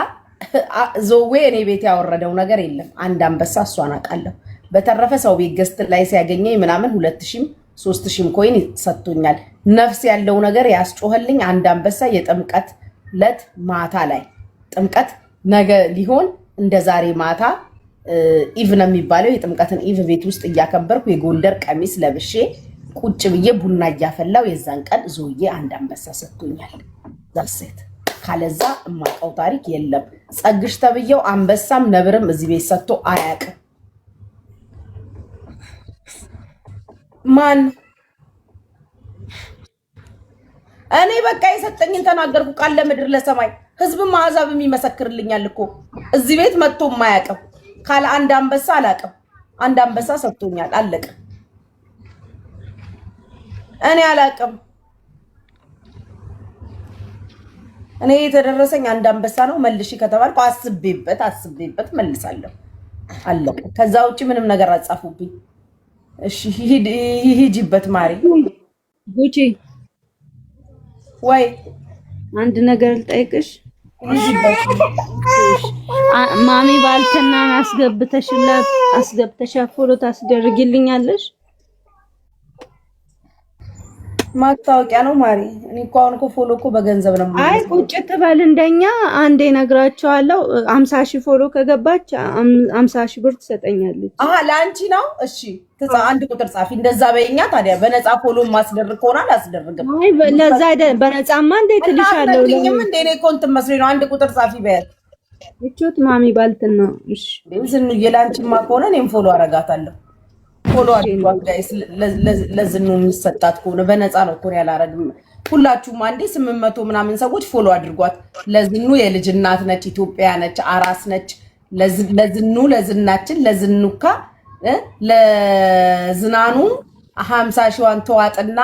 ዞዌ እኔ ቤት ያወረደው ነገር የለም። አንድ አንበሳ እሷን አውቃለሁ። በተረፈ ሰው ቤት ገስት ላይ ሲያገኘኝ ምናምን 2,000 3000 ኮይን ሰጥቶኛል። ነፍስ ያለው ነገር ያስጮህልኝ አንድ አንበሳ የጥምቀት ለት ማታ ላይ ጥምቀት ነገ ሊሆን እንደ ዛሬ ማታ ኢቭ ነው የሚባለው የጥምቀትን ኢቭ ቤት ውስጥ እያከበርኩ የጎንደር ቀሚስ ለብሼ ቁጭ ብዬ ቡና እያፈላው የዛን ቀን ዞዬ አንድ አንበሳ ሰጥቶኛል። ዛሴት ካለዛ እማቀው ታሪክ የለም። ጸግሽ ተብየው አንበሳም ነብርም እዚህ ቤት ሰጥቶ አያውቅም። ማን እኔ በቃ የሰጠኝን ተናገርኩ። ቃል ለምድር ለሰማይ ህዝብም አሕዛብም ይመሰክርልኛል እኮ እዚህ ቤት መጥቶ የማያውቅም ካለ አንድ አንበሳ አላውቅም። አንድ አንበሳ ሰጥቶኛል። አለቀ። እኔ አላውቅም። እኔ የተደረሰኝ አንድ አንበሳ ነው። መልሺ ከተባልኩ አስቤበት መልሳለሁ። አለቀ። ከዛ ውጪ ምንም ነገር አጻፉብኝ። እሺ ሂጂበት ማሪ ጉቺ ወይ አንድ ነገር ልጠይቅሽ። ማሚ ባልትና አስገብተሻ ፎሎ ታስደርጊልኛለሽ? ማታወቂያ ነው ማሪ። እኔ እኮ አሁን እኮ ፎሎ እኮ በገንዘብ ነው። አይ ቁጭ ትበል እንደኛ አንዴ ነግራቸዋለሁ። 50,000 ፎሎ ከገባች 50,000 ብር ትሰጠኛለች። ለአንቺ ነው። እሺ አንድ ቁጥር ጻፊ። እንደዛ በእኛ ታዲያ በነፃ ፎሎ ማስደርግ ከሆነ አላስደርግም። አይ ለዛ በነፃማ እንዴት ልሻለሁ? ለኝም እንደ እኔ ኮንት መስሎኝ ነው። አንድ ቁጥር ጻፊ በያት እቾት ማሚ ባልትና። እሺ ዝኑ የላንቺማ ከሆነ እኔም ፎሎ አረጋታለሁ። ፎሎ አድርጓት ጋይስ። ለዝኑ የሚሰጣት ከሆነ በነፃ ነው እኮ ያላረግም። ሁላችሁም አንዴ 800 ምናምን ሰዎች ፎሎ አድርጓት። ለዝኑ የልጅ እናት ነች፣ ኢትዮጵያ ነች፣ አራስ ነች። ለዝኑ ለዝናችን ለዝኑካ ለዝናኑ 50,000 ተዋጥና